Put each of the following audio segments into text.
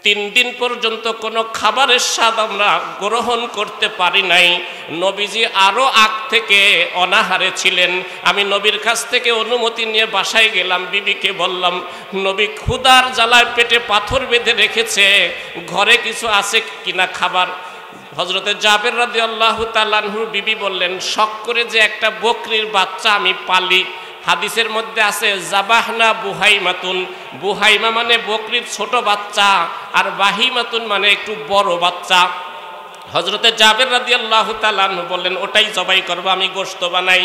3 দিন পর্যন্ত কোনো খাবারের স্বাদ আমরা গ্রহণ করতে পারি নাই। নবীজি আরও আগ থেকে অনাহারে ছিলেন। আমি নবীর কাছ থেকে অনুমতি নিয়ে বাসায় গেলাম, বিবিকে বললাম, নবী ক্ষুধার জ্বালায় পেটে পাথর বেঁধে রেখেছে, ঘরে কিছু আছে কিনা খাবার। হযরতে জাবের রাদিয়াল্লাহু তাআলা আনহুর বিবি বললেন, শখ করে যে একটা বকরির বাচ্চা আমি পালি। হাদিসের মধ্যে আছে জাবাহনা বুহাইমাতুন, বুহাইমা মানে বকরির ছোট বাচ্চা, আর বাহিমাতুন মানে একটু বড় বাচ্চা। হযরতে জাবের রাদিয়াল্লাহু তাআলা আনহু বললেন, ওটাই জবাই করব, আমি গোশত বানাই।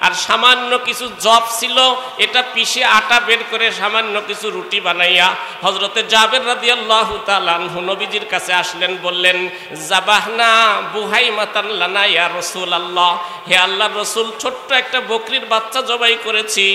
আর সামান্য কিছু জব ছিল, এটা পিষে আটা বের করে সামান্য কিছু রুটি বানাইয়া হযরতে জাবের রাদিয়াল্লাহু তাআলা আনহু নবীজির কাছে আসলেন, বললেন, জাবাহনা বুহাইমাতান লানা ইয়া রাসূলুল্লাহ, হে আল্লাহর রাসূল, ছোট্ট একটা বকরির বাচ্চা জবাই করেছি,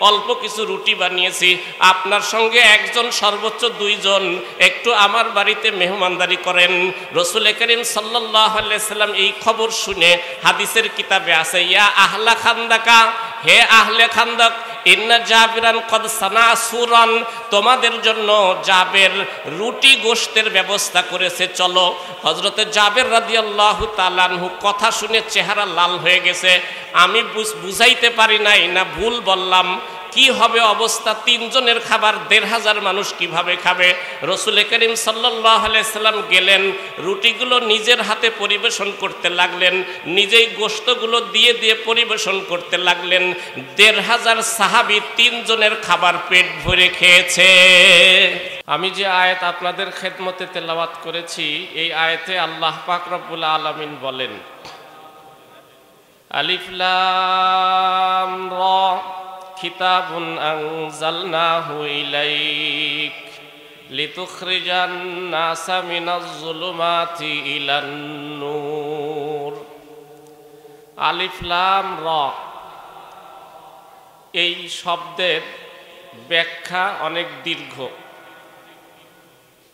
অল্প কিছু রুটি বানিয়েছি, আপনার সঙ্গে একজন সর্বোচ্চ 2 জন একটু আমার বাড়িতে মেহমানদারি করেন। রাসূল করিম সাল্লাল্লাহু আলাইহি সাল্লাম এই খবর শুনে হাদিসের কিতাবে আছে, ইয়া আহলা খান্দাকা, হে আহলে খান্দক, ইন্না জাবিরান কদ সানা সুরান, তোমাদের জন্য জাবের রুটি গোশতের ব্যবস্থা করেছে, চলো। হযরতে জাবের রাদিয়াল্লাহু তাআলা আনহু কথা শুনে চেহারা লাল হয়ে গেছে। আমি বুঝাইতে পারি নাই না ভুল বললাম, কি হবে অবস্থা, 3 জনের খাবার 1500 মানুষ কিভাবে খাবে। রাসূল করিম সাল্লাল্লাহু আলাইহি সাল্লাম গেলেন, রুটিগুলো নিজের হাতে পরিবেশন করতে লাগলেন, নিজেই গোশতগুলো দিয়ে দিয়ে পরিবেশন করতে লাগলেন। 1500 সাহাবী 3 জনের খাবার পেট ভরে খেয়েছে। আমি যে আয়াত আপনাদের খেদমতে তেলাওয়াত করেছি, এই আয়াতে আল্লাহ পাক রব্বুল আলামিন বলেন, আলিফ লাম রা কিতাবুন আনজালনাহু ইলাইক লিতুখরিজান নাসা মিনাজ যুলুমাতি ইলান নূর। আলিফ লাম রা, এই শব্দের ব্যাখ্যা অনেক দীর্ঘ।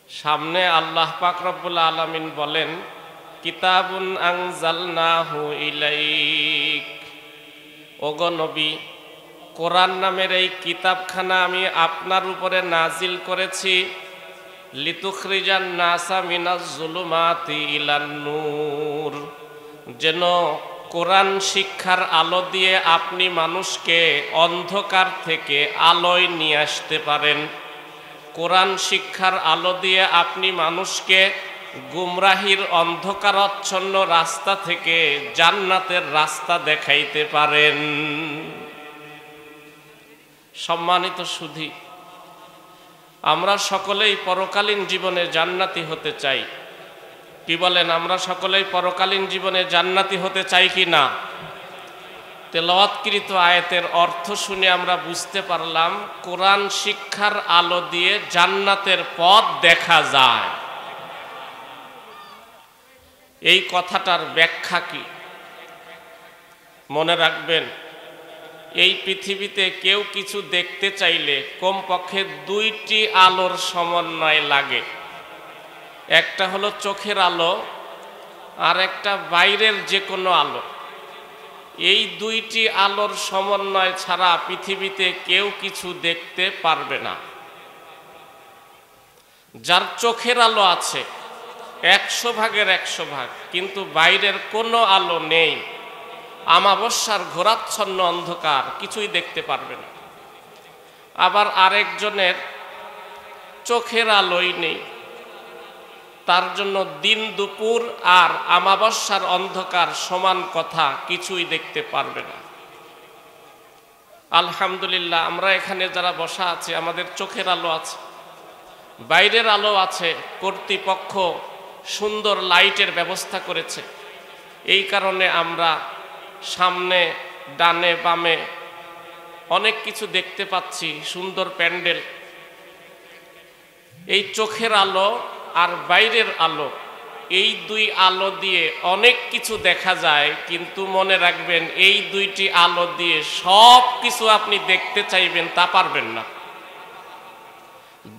সামনে আল্লাহ পাক রব্বুল আলামিন বলেন, কিতাবুন আনজালনাহু ইলাইক, ওগো নবী, কোরআন নামের এই কিতাবখানা আমি আপনার উপরে নাজিল করেছি, লিতুখরিজান নাসা মিনাজ যুলুমাতি ইলান নূর, যেন কোরআন শিক্ষার আলো দিয়ে আপনি মানুষকে অন্ধকার থেকে আলোয় নিয়ে আসতে পারেন। কোরআন শিক্ষার আলো দিয়ে আপনি মানুষকে গুমরাহির অন্ধকারাচ্ছন্ন রাস্তা থেকে জান্নাতের রাস্তা দেখাইতে পারেন। সম্মানিত সুধী, আমরা সকলেই পরকালীন জীবনে জান্নাতি হতে চাই। কি বলেন, আমরা সকলেই পরকালীন জীবনে জান্নাতি হতে চাই কি না? তেলাওয়াতকৃত আয়াতের অর্থ শুনে আমরা বুঝতে পারলাম, কোরআন শিক্ষার আলো দিয়ে জান্নাতের পথ দেখা যায়। এই কথাটার ব্যাখ্যা কি? মনে রাখবেন, এই পৃথিবীতে কেউ কিছু দেখতে চাইলে কমপক্ষে 2টি আলোর সমন্বয় লাগে। একটা হলো চোখের আলো, আর একটা বাইরের যে কোনো আলো। এই 2টি আলোর সমন্বয় ছাড়া পৃথিবীতে কেউ কিছু দেখতে পারবে না। যার চোখের আলো আছে 100 ভাগের 100 ভাগ, কিন্তু বাইরের কোনো আলো নেই, আমাবস্যার ঘোরাচ্ছন্ন অন্ধকার, কিছুই দেখতে পারবে না। আবার আরেকজনের চোখের আলোই নেই, তার জন্য দিন দুপুর আর আমাবস্যার অন্ধকার সমান কথা, কিছুই দেখতে পারবে না। আলহামদুলিল্লাহ, আমরা এখানে যারা বসা আছি, আমাদের চোখের আলো আছে, বাইরের আলো আছে। কর্তৃপক্ষ সুন্দর লাইটের ব্যবস্থা করেছে, এই কারণে আমরা সামনে ডানে বামে অনেক কিছু দেখতে পাচ্ছি, সুন্দর প্যান্ডেল। এই চোখের আলো আর বাইরের আলো, এই 2 আলো দিয়ে অনেক কিছু দেখা যায়, কিন্তু মনে রাখবেন, এই 2টি আলো দিয়ে সব কিছু আপনি দেখতে চাইবেন তা পারবেন না।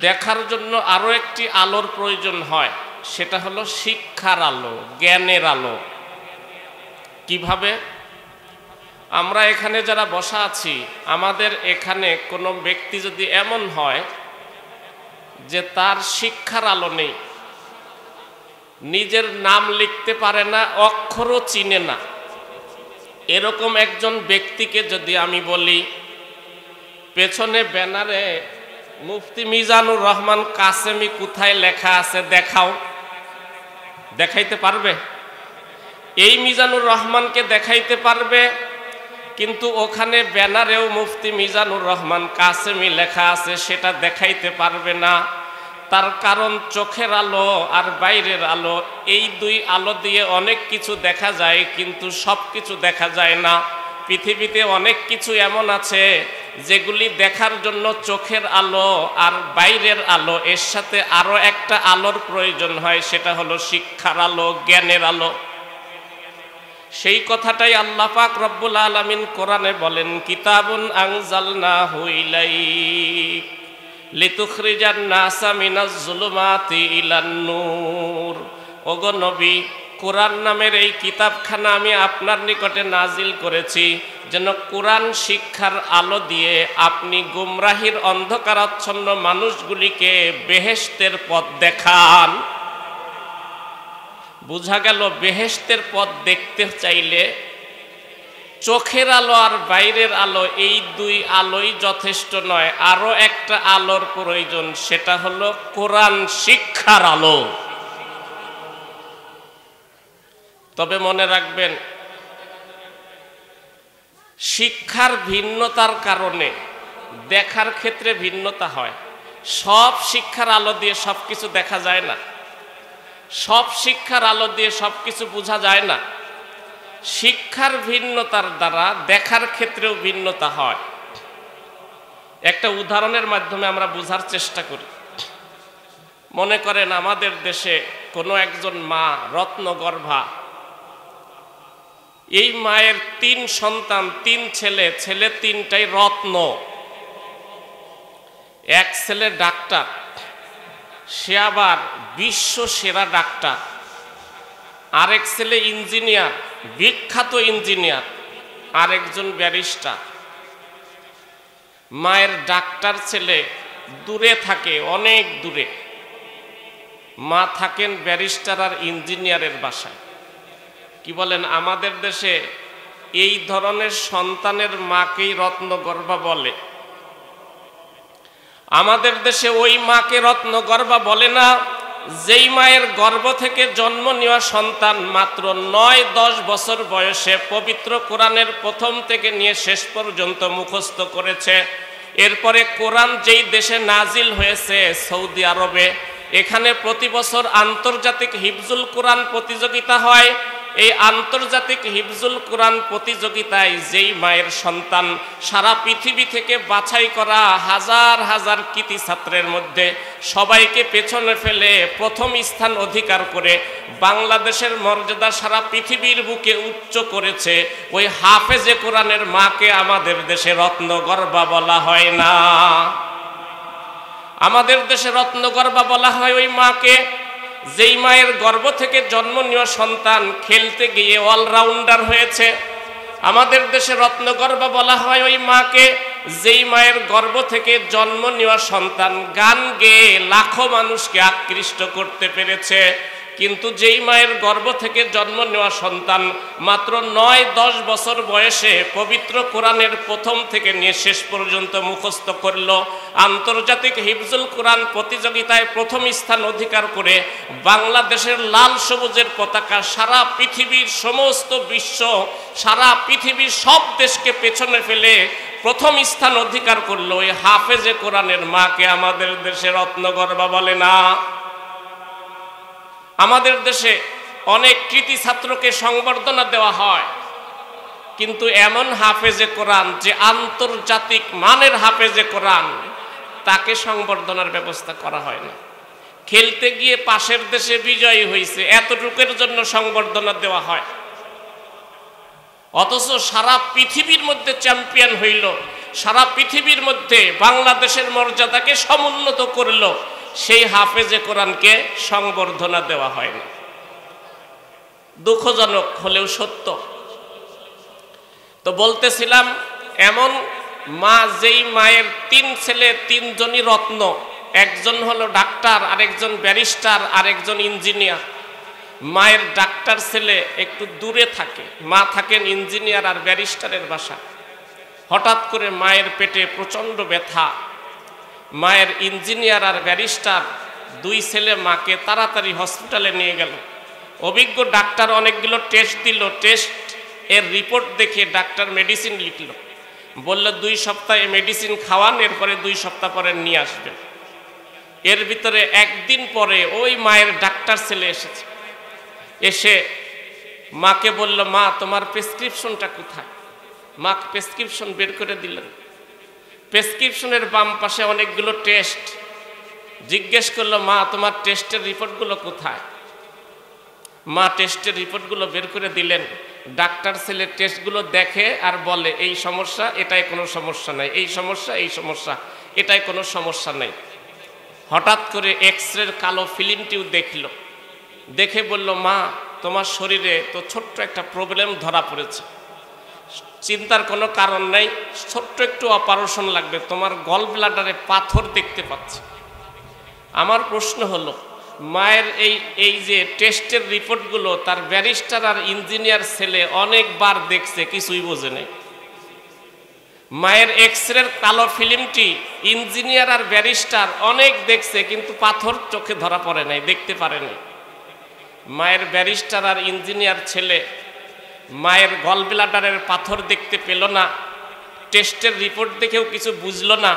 দেখার জন্য আরো একটি আলোর প্রয়োজন হয়, সেটা হলো শিক্ষার আলো, জ্ঞানের আলো। কিভাবে? আমরা এখানে যারা বসা আছি, আমাদের এখানে কোনো ব্যক্তি যদি এমন হয় যে তার শিক্ষার আলো নেই, নিজের নাম লিখতে পারে না, অক্ষরও চিনে না, এরকম একজন ব্যক্তিকে যদি আমি বলি পেছনে ব্যানারে মুফতি মিজানুর রহমান কাসেমি কোথায় লেখা আছে দেখাও, দেখাইতে পারবে? এই মিজানুর রহমানকে দেখাইতে পারবে, কিন্তু ওখানে ব্যানারেও মুফতি মিজানুর রহমান কাসেমি লেখা আছে সেটা দেখাইতে পারবে না। তার কারণ চোখের আলো আর বাইরের আলো, এই দুই আলো দিয়ে অনেক কিছু দেখা যায়, কিন্তু সব কিছু দেখা যায় না। পৃথিবীতে অনেক কিছু এমন আছে যেগুলি দেখার জন্য চোখের আলো আর বাইরের আলো এর সাথে আরো একটা আলোর প্রয়োজন হয়, সেটা হলো শিক্ষার আলো, জ্ঞানের আলো। সেই কথাটাই আল্লাহ পাক রব্বুল আলামিন কোরআনে বলেন, কিতাবুন আনজালনাহু ইলাইক লিতুখরিজান নাসা মিনাজ যুলুমাতি ইলান নূর। ওগো নবী, কোরআন নামের এই কিতাবখানা আমি আপনার নিকটে নাজিল করেছি যেন কোরআন শিক্ষার আলো দিয়ে আপনি গুমরাহির অন্ধকারাচ্ছন্ন মানুষগুলিকে বেহেশতের পথ দেখান। বোঝা গেল বেহেশতের পথ দেখতে চাইলে চোখের আলো আর বাইরের আলো এই দুই আলোই যথেষ্ট নয়, আরো একটা আলোর প্রয়োজন, সেটা হলো কোরআন শিক্ষার আলো। তবে মনে রাখবেন, শিক্ষার ভিন্নতার কারণে দেখার ক্ষেত্রে ভিন্নতা হয়। সব শিক্ষার আলো দিয়ে সবকিছু দেখা যায় না, সব শিক্ষার আলো দিয়ে সবকিছু বোঝা যায় না। শিক্ষার ভিন্নতার দ্বারা দেখার ক্ষেত্রেও ভিন্নতা হয়। একটা উদাহরণের মাধ্যমে আমরা বোঝার চেষ্টা করি। মনে করেন আমাদের দেশে কোনো একজন মা রত্নগর্ভা, এই মায়ের 3 সন্তান, 3 ছেলে, ছেলে 3টাই রত্ন। এক ছেলে ডাক্তার, সে আবার বিশ্ব সেরা ডাক্তার। আরেক ছেলে ইঞ্জিনিয়ার, বিখ্যাত ইঞ্জিনিয়ার, আরেকজন ব্যারিস্টার। মায়ের ডাক্তার ছেলে দূরে থাকে, অনেক দূরে, মা থাকেন ব্যারিস্টার আর ইঞ্জিনিয়ারের বাসায়। কি বলেন, আমাদের দেশে এই ধরনের সন্তানের মাকেই রত্নগর্ভা বলে। আমাদের দেশে ওই মাকে রত্নগর্ভা বলে না যেই মায়ের গর্ভ থেকে জন্ম নেওয়া সন্তান মাত্র 9-10 বছর বয়সে পবিত্র কোরআনের প্রথম থেকে নিয়ে শেষ পর্যন্ত মুখস্থ করেছে। এরপরে কোরআন যেই দেশে নাজিল হয়েছে সৌদি আরবে, এখানে প্রতি বছর আন্তর্জাতিক হিফজুল কোরআন প্রতিযোগিতা হয়। এই আন্তর্জাতিক হিফজুল কোরআন প্রতিযোগিতায় যেই মায়ের সন্তান সারা পৃথিবী থেকে বাছাই করা হাজার হাজার কৃতি ছাত্রের মধ্যে সবাইকে পেছনে ফেলে প্রথম স্থান অধিকার করে বাংলাদেশের মর্যাদা সারা পৃথিবীর বুকে উচ্চ করেছে, ওই হাফেজে কোরআনের মাকে আমাদের দেশে রত্নগর্ভা বলা হয় না। আমাদের দেশে রত্নগর্ভা বলা হয় ওই মাকে যেই মায়ের গর্ভ থেকে জন্ম নেওয়া সন্তান খেলতে গিয়ে অলরাউন্ডার হয়েছে। আমাদের দেশে রত্নগর্ভা বলা হয় ওই মাকে যেই মায়ের গর্ভ থেকে জন্ম নেওয়া সন্তান গান গেয়ে লাখো মানুষকে আকৃষ্ট করতে পেরেছে। কিন্তু যেই মায়ের গর্ভ থেকে জন্ম নেওয়া সন্তান মাত্র 9-10 বছর বয়সে পবিত্র কোরআনের প্রথম থেকে নিয়ে শেষ পর্যন্ত মুখস্থ করল, আন্তর্জাতিক হিফজুল কোরআন প্রতিযোগিতায় প্রথম স্থান অধিকার করে বাংলাদেশের লাল সবুজের পতাকা সারা পৃথিবীর সমস্ত বিশ্ব, সারা পৃথিবীর সব দেশকে পেছনে ফেলে প্রথম স্থান অধিকার করলো, ওই হাফেজে কোরআনের মাকে আমাদের দেশে রত্নগর্ভা বলে না। আমাদের দেশে অনেক কৃতি ছাত্রকে সংবর্ধনা দেওয়া হয়, কিন্তু এমন হাফেজে কোরআন যে আন্তর্জাতিক মানের হাফেজে কোরআন, তাকে সংবর্ধনার ব্যবস্থা করা হয় না। খেলতে গিয়ে পাশের দেশে বিজয়ী হয়েছে, এতটুকুর জন্য সংবর্ধনা দেওয়া হয়। অথচ সারা পৃথিবীর মধ্যে চ্যাম্পিয়ন হইল, সারা পৃথিবীর মধ্যে বাংলাদেশের মর্যাদাকে সমুন্নত করল, সেই হাফেজে কোরআনকে সংবর্ধনা দেওয়া হয় না। দুঃখজনক হলেও সত্য। তো বলতেছিলাম, এমন মা যেই মায়ের 3 ছেলে 3 জনই রত্ন, একজন হলো ডাক্তার, আরেকজন ব্যারিস্টার, আরেকজন ইঞ্জিনিয়ার। মায়ের ডাক্তার ছেলে একটু দূরে থাকে, মা থাকেন ইঞ্জিনিয়ার আর ব্যারিস্টারের বাসা। হঠাৎ করে মায়ের পেটে প্রচণ্ড ব্যথা। মায়ের ইঞ্জিনিয়ার আর ব্যারিস্টার দুই ছেলে মাকে তাড়াতাড়ি হসপিটালে নিয়ে গেল। অভিজ্ঞ ডাক্তার অনেকগুলো টেস্ট দিল, টেস্ট এর রিপোর্ট দেখে ডাক্তার মেডিসিন লিখল, বলল 2 সপ্তাহে মেডিসিন খাওয়ান, এরপরে 2 সপ্তাহ পরে নিয়ে আসবেন। এর ভিতরে একদিন পরে ওই মায়ের ডাক্তার ছেলে এসেছে, এসে মাকে বলল, মা তোমার প্রেসক্রিপশনটা কোথায়? মা প্রেসক্রিপশন বের করে দিলেন। প্রেসক্রিপশনের বাম পাশে অনেকগুলো টেস্ট। জিজ্ঞেস করলো, মা তোমার টেস্টের রিপোর্টগুলো কোথায়? মা টেস্টের রিপোর্টগুলো বের করে দিলেন। ডাক্তার ছেলে টেস্টগুলো দেখে আর বলে, এই সমস্যা, এটাই কোনো সমস্যা নাই, এই সমস্যা, এই সমস্যা, এটাই কোনো সমস্যা নেই। হঠাৎ করে এক্সরের কালো ফিল্মটিও দেখল, দেখে বলল, মা তোমার শরীরে তো ছোট্ট একটা প্রবলেম ধরা পড়েছে, চিন্তার কোনো কারণ নাই, ছোট্ট একটু অপারেশন লাগবে, তোমার গল ব্লাডারে পাথর দেখতে পাচ্ছি। আমার প্রশ্ন হলো, মায়ের এই যে টেস্টের রিপোর্টগুলো তার ব্যারিস্টার আর ইঞ্জিনিয়ার ছেলে অনেকবার দেখছে, কিছুই বোঝে নাই। মায়ের এক্সরের কালো ফিল্মটি ইঞ্জিনিয়ার আর ব্যারিস্টার অনেক দেখছে, কিন্তু পাথর চোখে ধরা পড়ে নাই, দেখতে পারেনি। মায়ের ব্যারিস্টার আর ইঞ্জিনিয়ার ছেলে মায়ের গল ব্লাডারের পাথর দেখতে পেল না, টেস্টের রিপোর্ট দেখেও কিছু বুঝলো না।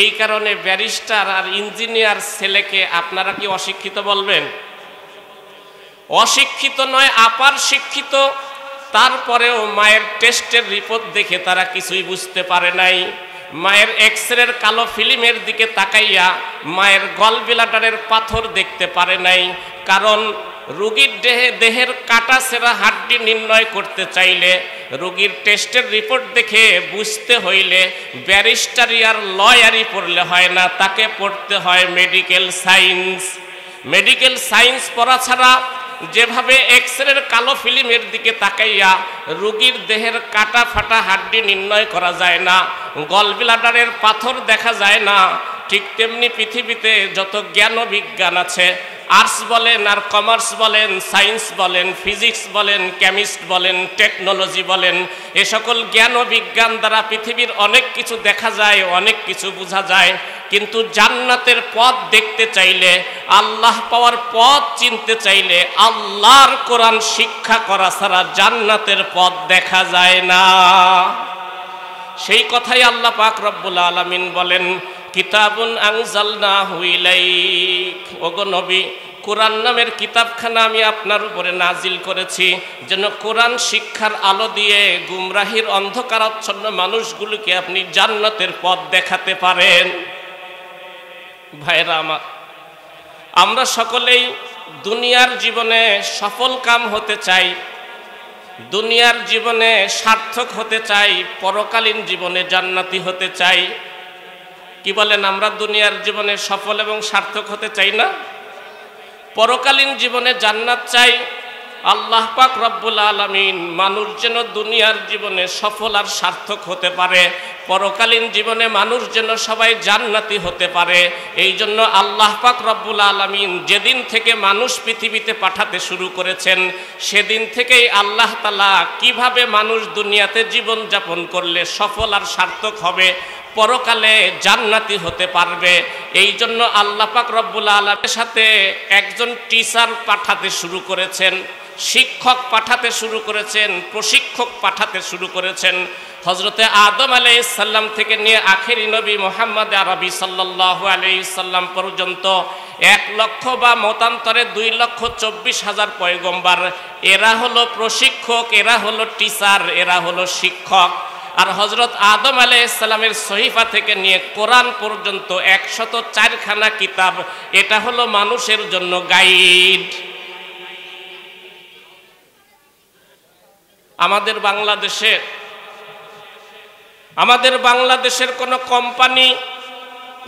এই কারণে ব্যারিস্টার আর ইঞ্জিনিয়ার ছেলেকে আপনারা কি অশিক্ষিত বলবেন? অশিক্ষিত নয়, আপার শিক্ষিত। তারপরেও মায়ের টেস্টের রিপোর্ট দেখে তারা কিছুই বুঝতে পারে নাই। মায়ের এক্সরের কালো ফিল্মের দিকে তাকাইয়া মায়ের গল ব্লাডারের পাথর দেখতে পারে নাই। কারণ রোগীর দেহের কাটা ছেঁড়া হাড্ডি নির্ণয় করতে চাইলে, রোগীর টেস্টের রিপোর্ট দেখে বুঝতে হইলে ব্যারিস্টারি আর লয়ারি পড়লে হয় না, তাকে পড়তে হয় মেডিকেল সায়েন্স। মেডিকেল সায়েন্স পড়া ছাড়া যেভাবে এক্সরের কালো ফিল্মের দিকে তাকাইয়া রোগীর দেহের কাটা ফাটা হাড্ডি নির্ণয় করা যায় না, গল ব্লাডারের পাথর দেখা যায় না, ঠিক তেমনি পৃথিবীতে যত জ্ঞান ও বিজ্ঞান আছে, আর্টস বলেন আর কমার্স বলেন, সায়েন্স বলেন, ফিজিক্স বলেন, কেমিস্ট বলেন, টেকনোলজি বলেন, এ সকল জ্ঞান ও বিজ্ঞান দ্বারা পৃথিবীর অনেক কিছু দেখা যায়, অনেক কিছু বোঝা যায়। কিন্তু জান্নাতের পথ দেখতে চাইলে, আল্লাহ পাওয়ার পথ চিনতে চাইলে আল্লাহর কোরআন শিক্ষা করা ছাড়া জান্নাতের পথ দেখা যায় না। সেই কথাই আল্লাহ পাক রব্বুল আলামিন বলেন, কিতাবুন আনজালনাহু ইলাইক, ওগো নবী, কোরআন নামের কিতাবখানা আমি আপনার উপরে নাজিল করেছি, যেন কোরআন শিক্ষার আলো দিয়ে গুমরাহির অন্ধকারাচ্ছন্ন মানুষগুলোকে আপনি জান্নাতের পথ দেখাতে পারেন। ভাইরা আমার, আমরা সকলেই দুনিয়ার জীবনে সফল কাম হতে চাই, দুনিয়ার জীবনে সার্থক হতে চাই, পরকালীন জীবনে জান্নাতি হতে চাই। কি বলেন, আমরা দুনিয়ার জীবনে সফল এবং সার্থক হতে চাই না? পরকালীন জীবনে জান্নাত চাই। আল্লাহ পাক রব্বুল আলামিন মানুষ যেন দুনিয়ার জীবনে সফল আর সার্থক হতে পারে, পরকালীন জীবনে মানুষ যেন সবাই জান্নাতি হতে পারে, এই জন্য আল্লাহ পাক রব্বুল আলামিন যেদিন থেকে মানুষ পৃথিবীতে পাঠাতে শুরু করেছেন, সেদিন থেকেই আল্লাহ তাআলা কিভাবে মানুষ দুনিয়াতে জীবন যাপন করলে সফল আর সার্থক হবে, পরকালে জান্নাতি হতে পারবে, এই জন্য আল্লাহ পাক রব্বুল আলামিনের সাথে একজন টিচার পাঠাতে শুরু করেছেন, শিক্ষক পাঠাতে শুরু করেছেন, প্রশিক্ষক পাঠাতে শুরু করেছেন। হযরতে আদম আলাইহিস সালাম থেকে নিয়ে আখেরি নবী মুহাম্মদ আরবি সাল্লাল্লাহু আলাইহি সাল্লাম পর্যন্ত 1 লক্ষ বা মতান্তরে 2,24,000 পয়গম্বর, এরা হলো প্রশিক্ষক, এরা হলো টিচার, এরা হলো শিক্ষক। আর হযরত আদম আলাইহিস সালামের সহিফা থেকে নিয়ে কোরআন পর্যন্ত 104খানা কিতাব, এটা হলো মানুষের জন্য গাইড। আমাদের বাংলাদেশের কোনো কোম্পানি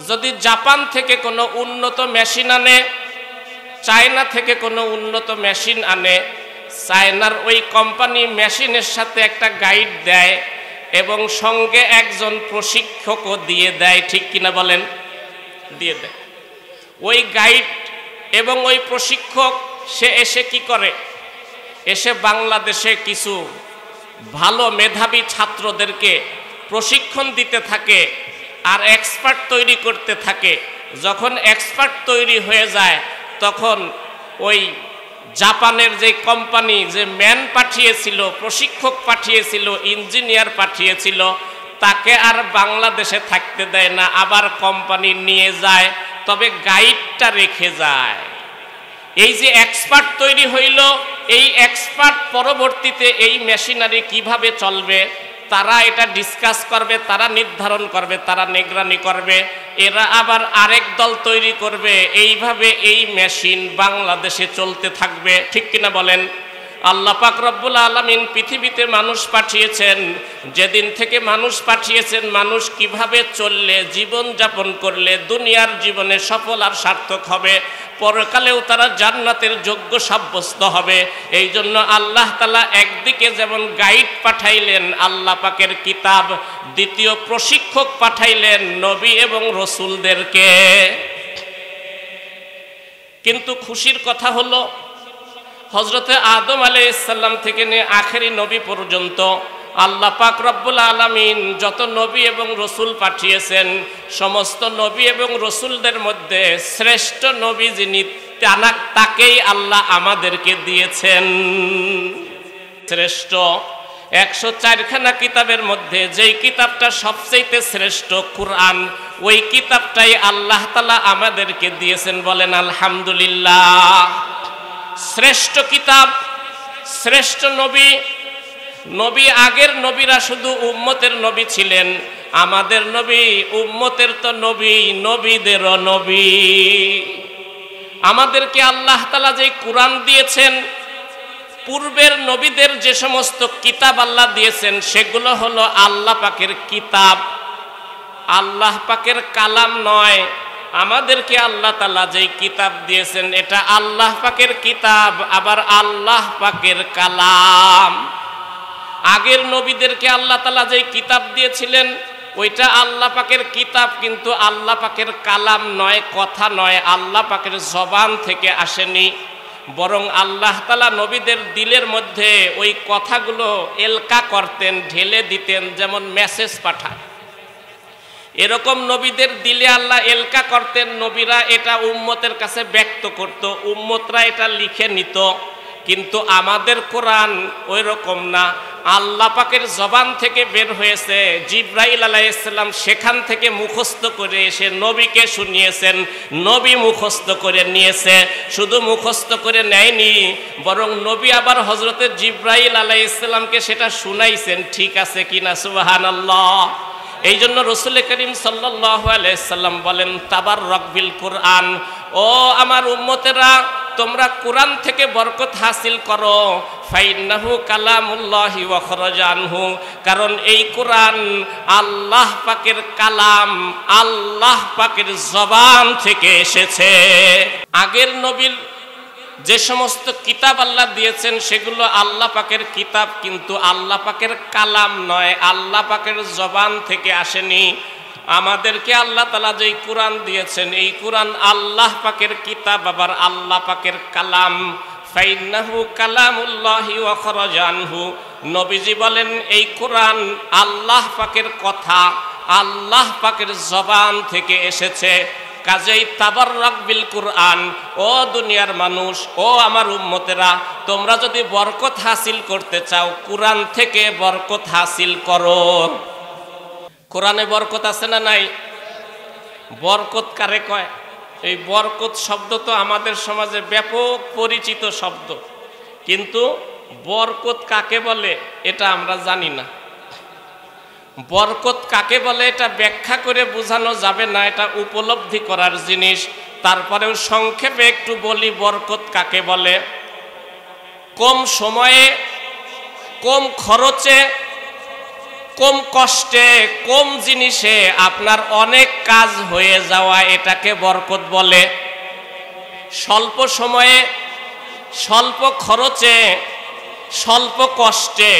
যদি জাপান থেকে কোনো উন্নত মেশিন আনে, চায়না থেকে কোনো উন্নত মেশিন আনে, চায়নার ওই কোম্পানি মেশিনের সাথে একটা গাইড দেয় এবং সঙ্গে একজন প্রশিক্ষকও দিয়ে দেয়, ঠিক কিনা বলেন? দিয়ে দেয়। ওই গাইড এবং ওই প্রশিক্ষক সে এসে কি করে, এসে বাংলাদেশে কিছু ভালো মেধাবী ছাত্রদেরকে প্রশিক্ষণ দিতে থাকে আর এক্সপার্ট তৈরি করতে থাকে। যখন এক্সপার্ট তৈরি হয়ে যায় তখন ওই জাপানের যে কোম্পানি যে ম্যান পাঠিয়েছিল, প্রশিক্ষক পাঠিয়েছিল, ইঞ্জিনিয়ার পাঠিয়েছিল, তাকে আর বাংলাদেশে থাকতে দেয় না, আবার কোম্পানি নিয়ে যায়, তবে গাইডটা রেখে যায়। এই যে এক্সপার্ট তৈরি হইল, এই এক্সপার্ট পরবর্তীতে এই মেশিনারি কিভাবে চলবে তারা এটা ডিসকাস করবে, তারা নির্ধারণ করবে, তারা নিগরানি করবে, এরা আবার আরেক দল তৈরি করবে। এইভাবে এই মেশিন বাংলাদেশে চলতে থাকবে। ঠিক কিনা বলেন? আল্লাহ পাক রব্বুল আলামিন পৃথিবীতে মানুষ পাঠিয়েছেন, যেদিন থেকে মানুষ পাঠিয়েছেন মানুষ কিভাবে চললে, জীবন যাপন করলে দুনিয়ার জীবনে সফল আর সার্থক হবে, পরকালেও তারা জান্নাতের যোগ্য সাব্যস্ত হবে। এই জন্য আল্লাহ তাআলা একদিকে যেমন গাইড পাঠাইলেন আল্লাহ পাকের কিতাব, দ্বিতীয় প্রশিক্ষক পাঠাইলেন নবী এবং রসুলদেরকে। কিন্তু খুশির কথা হলো হযরতে আদম আলাইহিস সালাম থেকে নিয়ে আখেরি নবী পর্যন্ত আল্লাহ পাক রব্বুল আলামিন যত নবী এবং রসুল পাঠিয়েছেন, সমস্ত নবী এবং রসুলদের মধ্যে শ্রেষ্ঠ নবী যিনি তাকেই আল্লাহ আমাদেরকে দিয়েছেন। শ্রেষ্ঠ 104খানা কিতাবের মধ্যে যেই কিতাবটা সবচেয়ে শ্রেষ্ঠ কুরআন, ওই কিতাবটাই আল্লাহ তাআলা আমাদেরকে দিয়েছেন। বলেন আলহামদুলিল্লাহ। শ্রেষ্ঠ কিতাব, শ্রেষ্ঠ নবী। নবী আগের নবীরা শুধু উম্মতের নবী ছিলেন, আমাদের নবী উম্মতের তো নবী, নবীদেরও নবী। আমাদেরকে আল্লাহ তাআলা যে কুরআন দিয়েছেন, পূর্বের নবীদের যে সমস্ত কিতাব আল্লাহ দিয়েছেন সেগুলো হলো আল্লাহ পাকের কিতাব, আল্লাহ পাকের কালাম নয়। আমাদেরকে আল্লাহ তাআলা যেই কিতাব দিয়েছেন এটা আল্লাহ পাকের কিতাব, আবার আল্লাহ পাকের কালাম। আগের নবীদেরকে আল্লাহ তাআলা যেই কিতাব দিয়েছিলেন ওইটা আল্লাহ পাকের কিতাব, কিন্তু আল্লাহ পাকের কালাম নয়, কথা নয়, আল্লাহ পাকের জবান থেকে আসেনি। বরং আল্লাহ তাআলা নবীদের দিলের মধ্যে ওই কথাগুলো এলকা করতেন, ঢেলে দিতেন, যেমন মেসেজ পাঠায়, এরকম নবীদের দিলে আল্লাহ এলকা করতেন। নবীরা এটা উম্মতের কাছে ব্যক্ত করত, উম্মতরা এটা লিখে নিত। কিন্তু আমাদের কোরআন ওই রকম না, আল্লাহ পাকের জবান থেকে বের হয়েছে। জিবরাইল আলাইহিস সালাম সেখান থেকে মুখস্থ করে এসে নবীকে শুনিয়েছেন, নবী মুখস্থ করে নিয়েছে। শুধু মুখস্থ করে নেয়নি, বরং নবী আবার হযরতে জিবরাইল আলাইহিস সালামকে সেটা শুনাইছেন। ঠিক আছে কিনা? সুবহানাল্লাহ। এই জন্য রাসূল করিম সাল্লাল্লাহু আলাইহি সাল্লাম বলেন, তাবাররাক বিল কুরআন, ও আমার উম্মতেরা তোমরা কোরআন থেকে বরকত হাসিল করো। ফাইন্নাহু কালামুল্লাহি ওয়া খরাজা আনহু, কারণ এই কোরআন আল্লাহ পাকের কালাম, আল্লাহ পাকের জবান থেকে এসেছে। আগের নবীর যে সমস্ত কিতাব আল্লাহ দিয়েছেন সেগুলো আল্লাহ পাকের কিতাব, কিন্তু আল্লাহ পাকের কালাম নয়, আল্লাহ পাকের জবান থেকে আসেনি। আমাদেরকে আল্লাহ তাআলা যেই কোরআন দিয়েছেন এই কোরআন আল্লাহ পাকের কিতাব, আবার আল্লাহ পাকের কালাম। ফাইন্নাহু কালামুল্লাহি ওয়া খরাজা আনহু, নবীজি বলেন এই কোরআন আল্লাহ পাকের কথা, আল্লাহ পাকের জবান থেকে এসেছে। কাজেই তাবাররাক বিল কুরআন, ও দুনিয়ার মানুষ, ও আমার উম্মতেরা, তোমরা যদি বরকত হাসিল করতে চাও কোরআন থেকে বরকত হাসিল করো। কোরআনে বরকত আছে না নাই? বরকত কারে কয়? এই বরকত শব্দ তো আমাদের সমাজে ব্যাপক পরিচিত শব্দ, কিন্তু বরকত কাকে বলে এটা আমরা জানি না। বরকত কাকে বলে এটা ব্যাখ্যা করে বোঝানো যাবে না, এটা উপলব্ধি করার জিনিস। তারপরেও সংক্ষেপে একটু বলি বরকত কাকে বলে। কম সময়ে, কম খরচে, কম কষ্টে, কম জিনিসে আপনার অনেক কাজ হয়ে যাওয়া, এটাকে বরকত বলে। স্বল্প সময়ে, স্বল্প খরচে, স্বল্প কষ্টে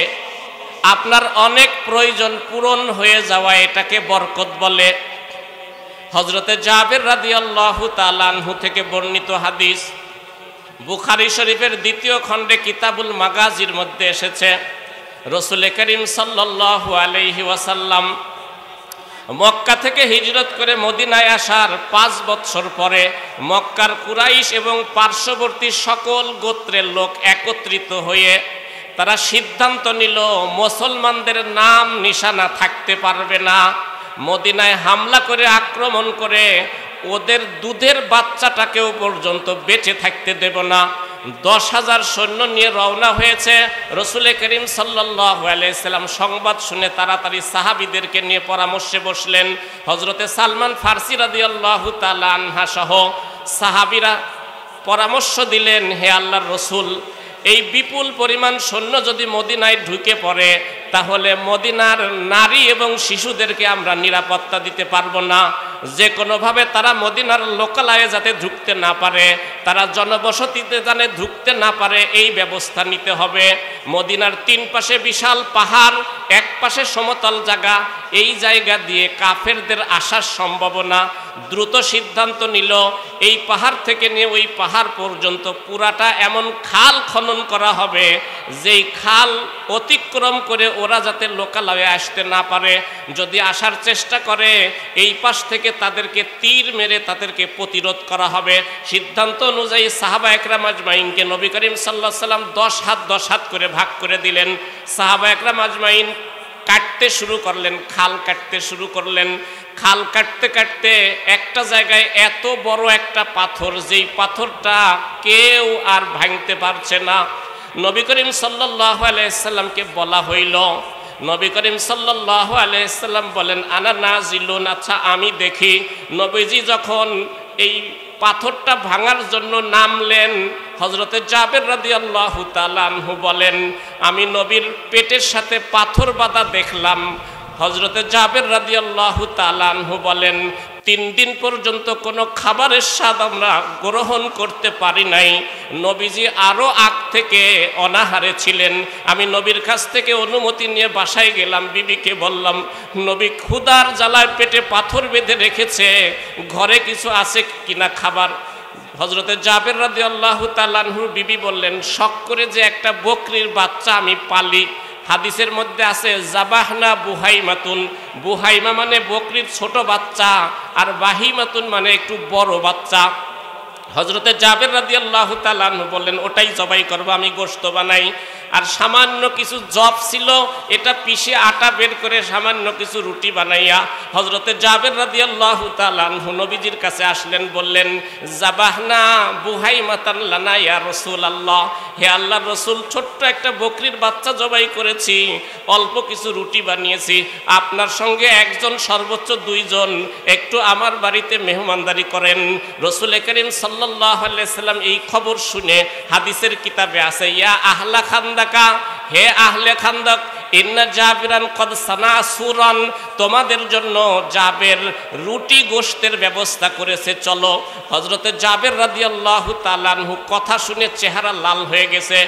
আপনার অনেক প্রয়োজন পূরণ হয়ে যাওয়া, এটাকে বরকত বলে। হযরতে জাবের রাদিয়াল্লাহু তাআলা আনহু থেকে বর্ণিত হাদিস, বুখারী শরীফের দ্বিতীয় খণ্ডে কিতাবুল মাগাজির মধ্যে এসেছে, রাসূল করিম সাল্লাল্লাহু আলাইহি ওয়াসাল্লাম মক্কা থেকে হিজরত করে মদিনায় আসার 5 বছর পরে মক্কার কুরাইশ এবং পার্শ্ববর্তী সকল গোত্রের লোক একত্রিত হয়ে তারা সিদ্ধান্ত নিল মুসলমানদের নাম নিশানা থাকতে পারবে না। মদিনায় হামলা করে আক্রমণ করে ওদের দুধের বাচ্চাটাকেও পর্যন্ত বেঁচে থাকতে দেব না। 10,000 সৈন্য নিয়ে রওনা হয়েছে। রাসূল করিম সাল্লাল্লাহু আলাইহি সাল্লাম সংবাদ শুনে তাড়াতাড়ি সাহাবীদেরকে নিয়ে পরামর্শে বসলেন। হযরতে সালমান ফারসি রাদিয়াল্লাহু তাআলা আনহা সহ সাহাবীরা পরামর্শ দিলেন, হে আল্লাহর রাসূল, এই বিপুল পরিমাণ সৈন্য যদি মদিনায় ঢুকে পড়ে তাহলে মদিনার নারী এবং শিশুদেরকে আমরা নিরাপত্তা দিতে পারবো না। যে কোনোভাবে তারা মদিনার লোকালয়ে যাতে ঢুকতে না পারে, তারা জনবসতিতে যেন ঢুকতে না পারে, এই ব্যবস্থা নিতে হবে। মদিনার 3 পাশে বিশাল পাহাড়, এক পাশে সমতল জায়গা, এই জায়গা দিয়ে কাফেরদের আসার সম্ভাবনা। দ্রুত সিদ্ধান্ত নিল এই পাহাড় থেকে নিয়ে ওই পাহাড় পর্যন্ত পুরাটা এমন খাল খনন করা হবে যেই খাল অতিক্রম করে ওরা যাতে লোকালয়ে আসতে না পারে। যদি আসার চেষ্টা করে এই পাশ থেকে তাদেরকে তীর মেরে তাদেরকে প্রতিরোধ করা হবে। সিদ্ধান্ত অনুযায়ী সাহাবা একরাম আজমাইনকে নবী করিম সাল্লাল্লাহু আলাইহি সাল্লাম 10 হাত করে ভাগ করে দিলেন। সাহাবা একরাম আজমাইন কাটতে শুরু করলেন, খাল কাটতে শুরু করলেন। খাল কাটতে কাটতে একটা জায়গায় এত বড় একটা পাথর, যেই পাথরটা কেউ আর ভাঙতে পারছে না। নবী করিম সাল্লাল্লাহু আলাইহি সাল্লামকে বলা হইল, নবী করিম সাল্লাল্লাহু আলাইহি সাল্লাম বলেন, আনা নাজিলুন, আচ্ছা আমি দেখি। নবীজি যখন এই পাথরটা ভাঙার জন্য নামলেন, হযরতে জাবের রাদিয়াল্লাহু তাআলা আনহু বলেন, আমি নবীর পেটের সাথে পাথর বাঁধা দেখলাম। হযরতে জাবের রাদিয়াল্লাহু তাআলা আনহু বলেন, 3 দিন পর্যন্ত কোনো খাবারের স্বাদ আমরা গ্রহণ করতে পারি নাই। নবীজি আরও আগ থেকে অনাহারে ছিলেন। আমি নবীর কাছ থেকে অনুমতি নিয়ে বাসায় গেলাম, বিবিকে বললাম, নবী ক্ষুধার জ্বালায় পেটে পাথর বেঁধে রেখেছে, ঘরে কিছু আছে কিনা খাবার। হযরতে জাবের রাদিয়াল্লাহু তাআলা আনহুর বিবি বললেন, শখ করে যে একটা বকরির বাচ্চা আমি পালি। হাদিসের মধ্যে আছে জাবাহনা বুহাইমাতুন, বুহাইমা মানে বকরির ছোট বাচ্চা, আর বাহিমাতুন মানে একটু বড় বাচ্চা। হযরতে জাবের রাদিয়াল্লাহু তাআলা আনহু বললেন, ওটাই জবাই করব, আমি গোশত বানাই। আর সামান্য কিছু জব ছিল, এটা পিষে আটা বের করে সামান্য কিছু রুটি বানাইয়া হযরতে জাবের রাদিয়াল্লাহু তাআলা আনহু নবীজির কাছে আসলেন, বললেন, জাবাহনা বুহাইমাতান লানা ইয়া রাসূলুল্লাহ, হে আল্লাহর রাসূল, ছোট্ট একটা বকরির বাচ্চা জবাই করেছি, অল্প কিছু রুটি বানিয়েছি, আপনার সঙ্গে একজন সর্বোচ্চ 2 জন একটু আমার বাড়িতে মেহমানদারি করেন। রাসূল করিম সাল্লাল্লাহু আলাইহি সাল্লাম এই খবর শুনে হাদিসের কিতাবে আছে, ইয়া আহলা খান্দাকা, হে আহলে খান্দক, ইন্না জাবিরান কদ সানা সুরান, তোমাদের জন্য জাবের রুটি গোশতের ব্যবস্থা করেছে, চলো। হযরতে জাবের রাদিয়াল্লাহু তাআলা আনহু কথা শুনে চেহারা লাল হয়ে গেছে।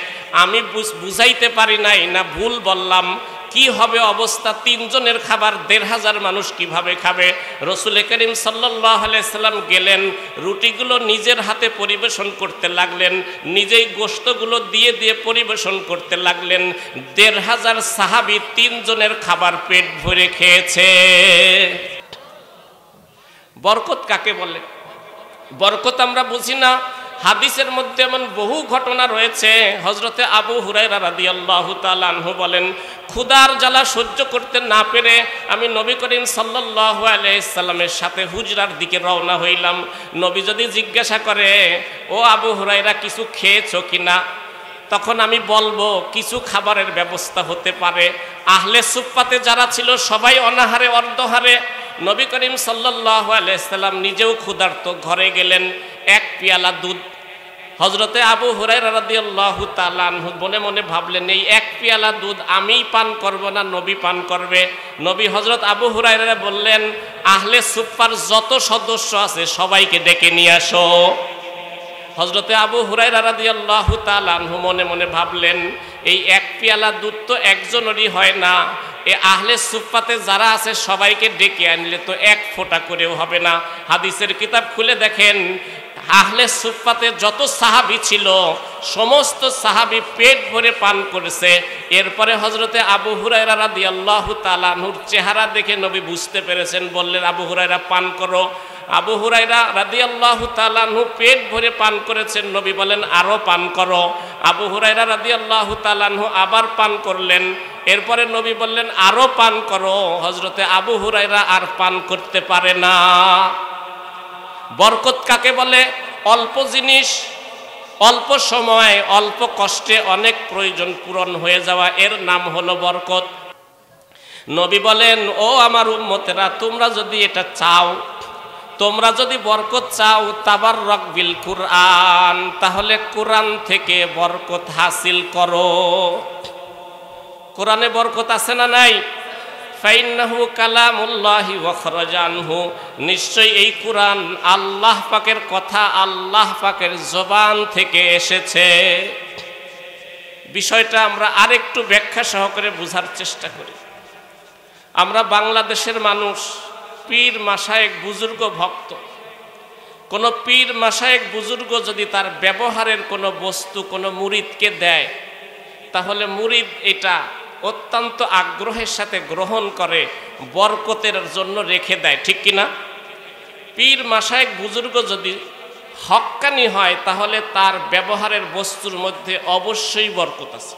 আমি বুঝাইতে পারি নাই না ভুল বললাম, কি হবে অবস্থা, 3 জনের খাবার 1,500 মানুষ কিভাবে খাবে। রাসূল করিম সাল্লাল্লাহু আলাইহি সাল্লাম গেলেন, রুটিগুলো নিজের হাতে পরিবেশন করতে লাগলেন, নিজেই গোশতগুলো দিয়ে দিয়ে পরিবেশন করতে লাগলেন। 1,500 সাহাবী 3 জনের খাবার পেট ভরে খেয়েছে। বরকত কাকে বলে? বরকত আমরা বুঝি না। হাদিসের মধ্যে এমন বহু ঘটনা রয়েছে। হযরতে আবু হুরায়রা রাদিয়াল্লাহু তাআলা আনহু বলেন, ক্ষুধার জ্বালা সহ্য করতে না পেরে আমি নবী করিম সাল্লাল্লাহু আলাইহি সাল্লামের সাথে হুজরার দিকে রওনা হইলাম। নবী যদি জিজ্ঞাসা করে, ও আবু হুরায়রা কিছু খেয়েছো কিনা, তখন আমি বলবো কিছু খাবারের ব্যবস্থা হতে পারে। আহলে সুফফাতে যারা ছিল সবাই অনাহারে অর্ধহারে। নবী করিম সাল্লাল্লাহু আলাইহি সাল্লাম নিজেও ক্ষুধার্ত, ঘরে গেলেন, 1 পেয়ালা দুধ। হযরতে আবু হুরায়রা রাদিয়াল্লাহু তাআলা আনহু মনে মনে ভাবলেন, এই 1 পেয়ালা দুধ আমিই পান করব না নবী পান করবে। নবী হযরত আবু হুরায়রা বললেন, আহলে সুফফার যত সদস্য আছে সবাইকে ডেকে নিয়ে আসো। হযরতে আবু হুরায়রা রাদিয়াল্লাহু তাআলা আনহু মনে মনে ভাবলেন, এই 1 পেয়ালা দুধ তো একজনেরই হয় না, এ আহলে সুফফাতে যারা আছে সবাইকে ডেকে আনলে তো এক ফোঁটা করেও হবে না। হাদিসের কিতাব খুলে দেখেন, আহলে সুফফাতে যত সাহাবী ছিল সমস্ত সাহাবী পেট ভরে পান করেছে। এরপরে হযরতে আবু হুরায়রা রাদিয়াল্লাহু তাআলা আনহুর চেহারা দেখে নবী বুঝতে পেরেছেন, বললেন আবু হুরায়রা পান করো। আবু হুরায়রা রাদিয়াল্লাহু তাআলা আনহু পেট ভরে পান করেছেন, নবী বলেন আরো পান করো। আবু হুরায়রা রাদিয়াল্লাহু তাআলা আনহু আবার পান করলেন। এরপরে নবী বললেন আরো পান করো। হযরতে আবু হুরায়রা আর পান করতে পারে না। বরকত কাকে বলে? অল্প জিনিস, অল্প সময়, অল্প কষ্টে অনেক প্রয়োজন পূরণ হয়ে যাওয়া, এর নাম হলো বরকত। নবী বলেন, ও আমার উম্মতেরা, তোমরা যদি এটা চাও, তোমরা যদি বরকত চাও, তাবাররাক বিল কুরআন, তাহলে কোরআন থেকে বরকত হাসিল করো। কোরআনে বরকত আছে না নাই? ফাইন্নাহু কালামুল্লাহি ওয়া খরাজা আনহু, নিশ্চয়ই এই কোরআন আল্লাহ পাকের কথা, আল্লাহ পাকের জবান থেকে এসেছে। বিষয়টা আমরা আরেকটু ব্যাখ্যা সহকারে বোঝার চেষ্টা করি। আমরা বাংলাদেশের মানুষ পীর মাশায়েখ বুজুর্গ ভক্ত। কোন পীর মাশায়েখ বুজুর্গ যদি তার ব্যবহারের কোনো বস্তু কোনো মুরিদকে দেয়, তাহলে মুরিদ এটা অত্যন্ত আগ্রহের সাথে গ্রহণ করে, বরকতের জন্য রেখে দেয়, ঠিক কিনা? পীর মাশায়েখ বুজুর্গ যদি হক্কানি হয়, তাহলে তার ব্যবহারের বস্তুর মধ্যে অবশ্যই বরকত আছে।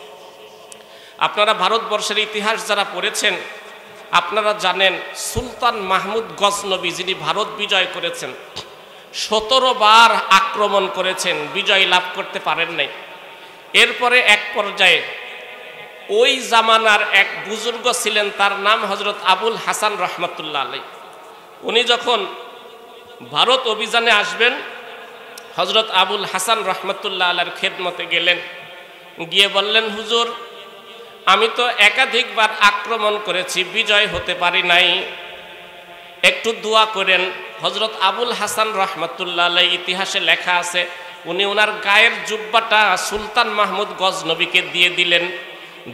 আপনারা ভারতবর্ষের ইতিহাস যারা পড়েছেন, আপনারা জানেন সুলতান মাহমুদ গজনবী, যিনি ভারত বিজয় করেছেন, 17 বার আক্রমণ করেছেন, বিজয় লাভ করতে পারেন নাই। এরপরে এক পর্যায়ে ওই জামানার এক বুজুর্গ ছিলেন, তার নাম হযরত আবুল হাসান রহমাতুল্লাহ আলাইহি। উনি যখন ভারত অভিযানে আসবেন, হযরত আবুল হাসান রহমাতুল্লাহ আলাইহির খেদমতে গেলেন, গিয়ে বললেন, হুজুর, আমি তো একাধিকবার আক্রমণ করেছি, বিজয় হতে পারি নাই, একটু দোয়া করেন। হযরত আবুল হাসান রহমাতুল্লাহ আলাইহি, ইতিহাসে লেখা আছে, উনি ওনার গায়ের জুব্বাটা সুলতান মাহমুদ গজনবীকে দিয়ে দিলেন,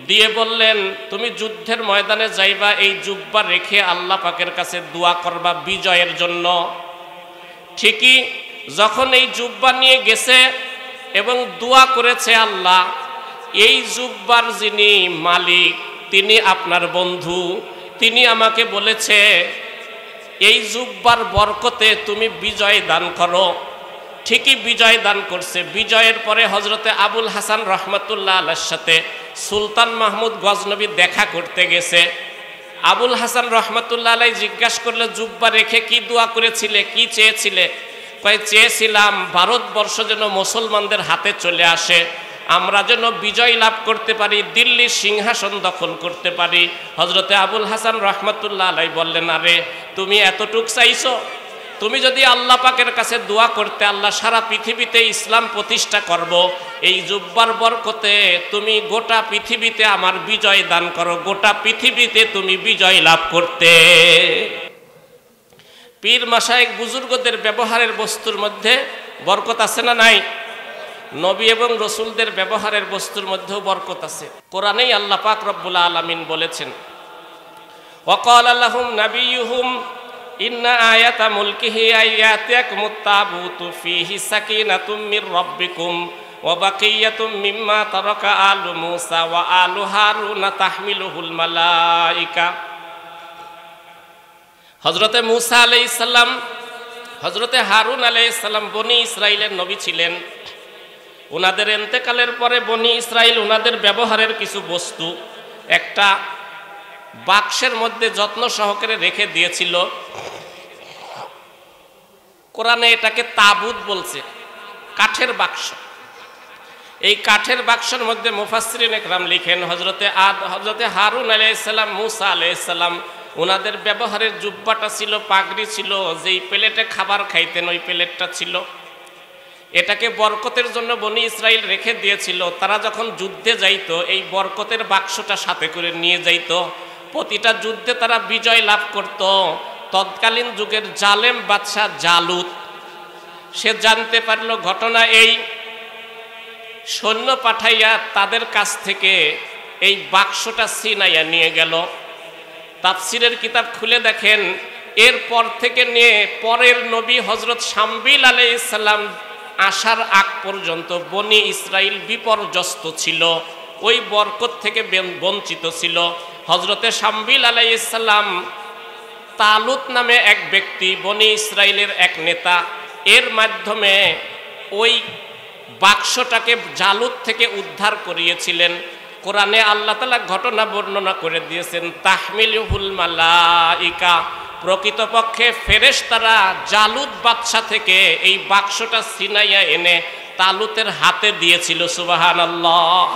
দিয়ে বললেন, তুমি যুদ্ধের ময়দানে যাইবা, এই জুব্বা রেখে আল্লাহ পাকের কাছে দোয়া করবা বিজয়ের জন্য। ঠিকই যখন এই জুব্বা নিয়ে গেছে এবং দোয়া করেছে, আল্লাহ, এই জুব্বার যিনি মালিক তিনি আপনার বন্ধু, তিনি আমাকে বলেছে এই জুব্বার বরকতে তুমি বিজয় দান করো। ঠিকই বিজয় দান করছে। বিজয়ের পরে হযরতে আবুল হাসান রহমাতুল্লাহ আলাইহির সাথে সুলতান মাহমুদ গজনবী দেখা করতে গেছে। আবুল হাসান রহমাতুল্লাহ আলাইহি জিজ্ঞাসা করলে, জুব্বা রেখে কি দোয়া করেছিলে, কি চেয়েছিলে? কয়, চেয়েছিলাম ভারতবর্ষ যেন মুসলমানদের হাতে চলে আসে, আমরা যেন বিজয় লাভ করতে পারি, দিল্লির সিংহাসন দখল করতে পারি। হযরতে আবুল হাসান রহমাতুল্লাহ আলাইহি বললেন, আরে তুমি এতটুক চাইছো? তুমি যদি আল্লাহ পাকের কাছে দোয়া করতে, আল্লাহ সারা পৃথিবীতে ইসলাম প্রতিষ্ঠা করব, এই জুব্বার বরকতে তুমি গোটা পৃথিবীতে আমার বিজয় দান করো, গোটা পৃথিবীতে তুমি বিজয় লাভ করতে। পীর মাশায়েখ বুজুর্গদের ব্যবহারের বস্তুর মধ্যে বরকত আছে না নাই? নবী এবং রসুলদের ব্যবহারের বস্তুর মধ্যেও বরকত আছে। কোরআনেই আল্লাহ পাক রব্বুল আলামিন বলেছেন, ওয়াকালা লাহুম নাবিয়ুহুম ইন্না আয়াতা মুলকিহি আয়াতিয়াকুমুত তাবুতু ফীহি সাকিনাতুম মির রাব্বিকুম ওয়া বাকিয়াতুম মিম্মা তারাকা আলু মূসা ওয়া আলু হারুনা তাহমিলুহুল মালাইকা। হযরতে মূসা আলাইহিস সালাম, হযরতে হারুন আলাইহিস সালাম বনি ইসরাইলের নবী ছিলেন। ওনাদের ইন্তেকালের পরে বনি ইসরাইল ওনাদের ব্যবহারের কিছু বস্তু একটা বাক্সের মধ্যে যত্ন সহকারে রেখে দিয়েছিল। কোরআনে এটাকে তাবুত বলছে, কাঠের বাক্স। এই কাঠের বাক্সের মধ্যে মুফাসসিরিন ইকরাম লিখেন, হযরতে হারুন আলাইহিস সালাম, মূসা আলাইহিস সালাম, ওনাদের ব্যবহারের জুব্বাটা ছিল, পাগড়ি ছিল, যেই প্লেটে খাবার খাইতেন ওই প্লেটটা ছিল। এটাকে বরকতের জন্য বনি ইসরাইল রেখে দিয়েছিল। তারা যখন যুদ্ধে যাইতো এই বরকতের বাক্সটা সাথে করে নিয়ে যাইতো। প্রতিটা যুদ্ধে তারা বিজয় লাভ করত। তৎকালীন যুগের জালেম বাদশাহ জালুত, সে জানতে পারল ঘটনা এই, সৈন্য পাঠাইয়া তাদের কাছ থেকে এই বাক্সটা ছিনাইয়া নিয়ে গেল। তাফসিরের কিতাব খুলে দেখেন, এরপর থেকে নিয়ে পরের নবী হজরত শামবিল আলাইহিস সালাম আসার আগ পর্যন্ত বনি ইসরাইল বিপর্যস্ত ছিল, ওই বরকত থেকে বঞ্চিত ছিল। হজরতে শামবিল আলাইহিস সালাম তালুত নামে এক ব্যক্তি, বনি ইসরাইলের এক নেতা, এর মাধ্যমে ওই বাক্সটাকে জালুত থেকে উদ্ধার করিয়েছিলেন। কোরআনে আল্লাহ তাআলা ঘটনা বর্ণনা করে দিয়েছেন, তাহমিলুহুল মালাইকা, প্রকৃতপক্ষে ফেরেশতারা জালুত বাদশা থেকে এই বাক্সটা ছিনাইয়া এনে তালুতের হাতে দিয়েছিল। সুবহানাল্লাহ।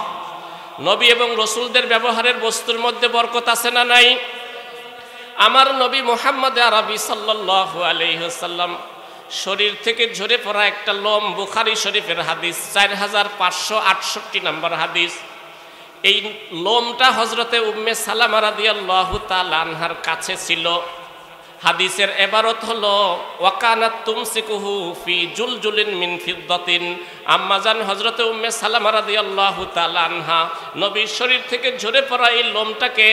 নবী এবং রসুলদের ব্যবহারের বস্তুর মধ্যে বরকত আছে না নাই? আমার নবী মুহাম্মদ আরবি সাল্লাল্লাহু আলাইহি ওয়াসাল্লাম শরীর থেকে ঝরে পড়া একটা লোম, বুখারী শরীফের হাদিস, 4568 নম্বর হাদিস। এই লোমটা হজরতে উম্মে সালামা রাদিয়াল্লাহু তাআলা আনহার কাছে ছিল। হাদিসের এবারত হলো, ওয়াকানাত তুমসিকুহু ফি জুলজুলিন মিন ফিদ্দাতিন। আম্মাজান হজরতে উম্মে সালামা রাদিয়াল্লাহু তাআলা আনহা নবীর শরীর থেকে ঝরে পড়া এই লোমটাকে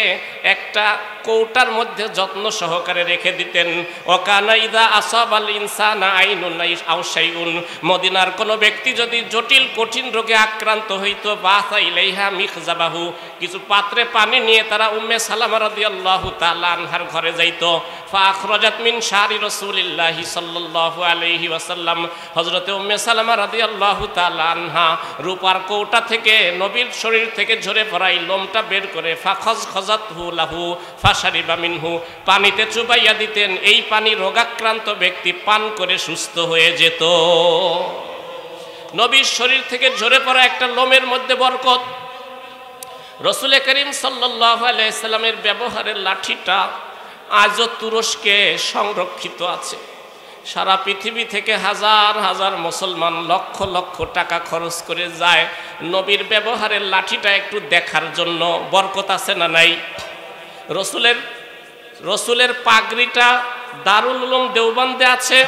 একটা কৌটার মধ্যে যত্ন সহকারে রেখে দিতেন। ওয়াকানা ইযা আসাবাল ইনসানা আইনুন আও শাইউন, মদিনার কোনো ব্যক্তি যদি জটিল কঠিন রোগে আক্রান্ত হইত, বাসা ইলাইহা মিখজাবাহু, কিছু পাত্রে পানি নিয়ে তারা উম্মে সালামা রাদিয়াল্লাহু তাআলা আনহার ঘরে যাইত। ফাখরাজাত মিন শারি রাসূলিল্লাহি সাল্লাল্লাহু আলাইহি ওয়াসাল্লাম, হযরতে উম্মে সালামা রাদিয়াল্লাহু তাআলা আনহা রূপার কৌটা থেকে নবীর শরীর থেকে ঝরে পড়া এই লোমটা বের করে ফাখাযাতহু লাহু ফাশারিবা মিনহু, পানিতে চুবাইয়া দিতেন। এই পানি রোগাক্রান্ত ব্যক্তি পান করে সুস্থ হয়ে যেত। নবীর শরীর থেকে ঝরে পড়া একটা লোমের মধ্যে বরকত। রাসূল করিম সাল্লাল্লাহু আলাইহি সাল্লামের ব্যবহারের লাঠিটা আজও তুরস্কে সংরক্ষিত আছে। সারা পৃথিবী থেকে হাজার হাজার মুসলমান লক্ষ লক্ষ টাকা খরচ করে যায় নবীর ব্যবহারের লাঠিটা একটু দেখার জন্য। বরকত আছে না নাই? রসুলের পাগড়িটা দারুল উলুম দেওবন্দে আছে।